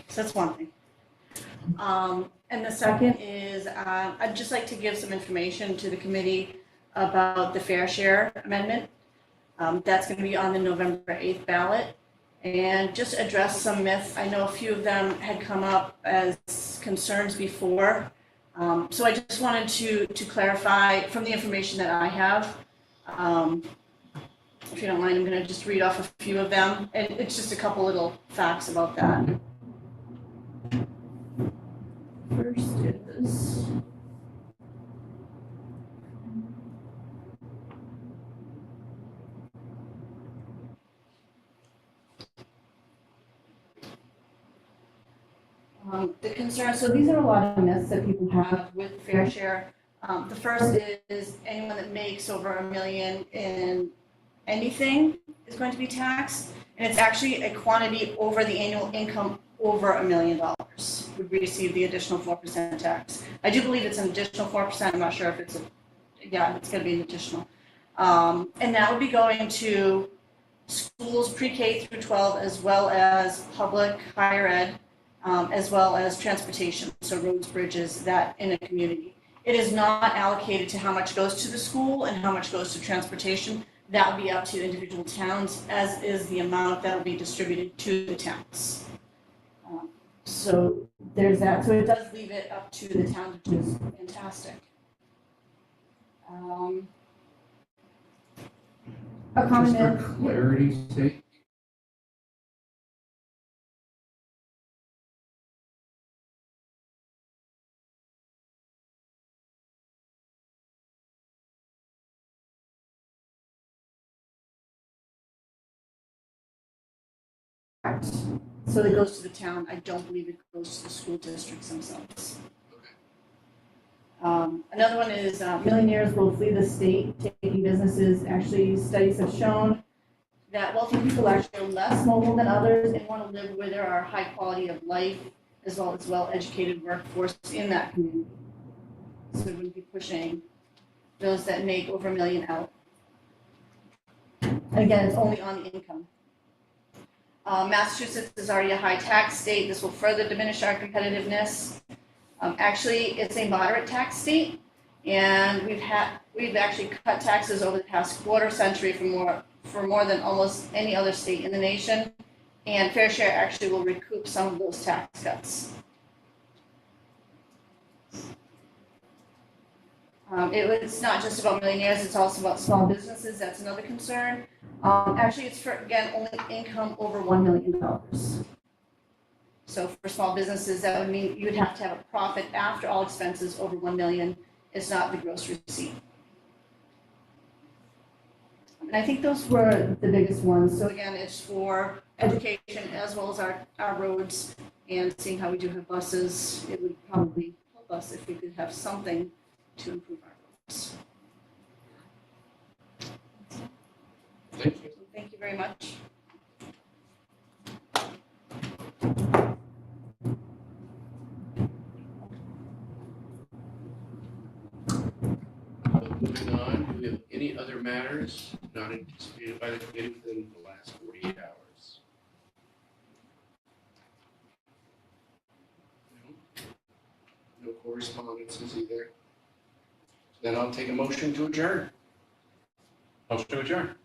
so that's one thing. And the second is, I'd just like to give some information to the committee about the fair share amendment. That's going to be on the November 8th ballot, and just address some myths. I know a few of them had come up as concerns before. So I just wanted to clarify from the information that I have. If you don't mind, I'm going to just read off a few of them, and it's just a couple little facts about that. First is the concern. So these are a lot of myths that people have with fair share. The first is anyone that makes over $1 million in anything is going to be taxed, and it's actually a quantity over the annual income over $1 million would receive the additional 4% tax. I do believe it's an additional 4%. I'm not sure if it's it's going to be an additional. And that would be going to schools pre-K through 12, as well as public higher ed, as well as transportation, so roads, bridges, that in a community. It is not allocated to how much goes to the school and how much goes to transportation. That would be up to individual towns, as is the amount that will be distributed to the towns. So there's that. So it does leave it up to the town, which is fantastic. A common
Just for
myth.
clarity's sake,
So it goes to the town. I don't believe it goes to the school districts themselves. Another one is millionaires will flee the state, taking businesses. Actually, studies have shown that wealthy people actually are less mobile than others and want to live where there are high quality of life, as well as well-educated workforce in that community. So we wouldn't be pushing those that make over $1 million out. And again, it's only on the income. Massachusetts is already a high tax state. This will further diminish our competitiveness. Actually, it's a moderate tax state, and we've actually cut taxes over the past quarter century for more than almost any other state in the nation, and fair share actually will recoup some of those tax cuts. It's not just about millionaires, it's also about small businesses. That's another concern. Actually, it's for, again, only income over $1 million. So for small businesses, that would mean you would have to have a profit after all expenses over 1 million. It's not the gross receipt. And I think those were the biggest ones. So again, it's for education as well as our roads and seeing how we do have buses. It would probably help us if we could have something to improve our roads.
Thank you.
So thank you very much.
Moving on, do we have any other matters not anticipated by the committee within the last 48 hours? No correspondences either. Then I'll take a motion to adjourn.
Motion to adjourn.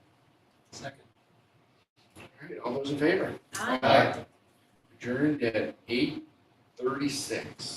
Second.
All right, all those in favor?
Aye.
Aye. Adjourned at 8:36.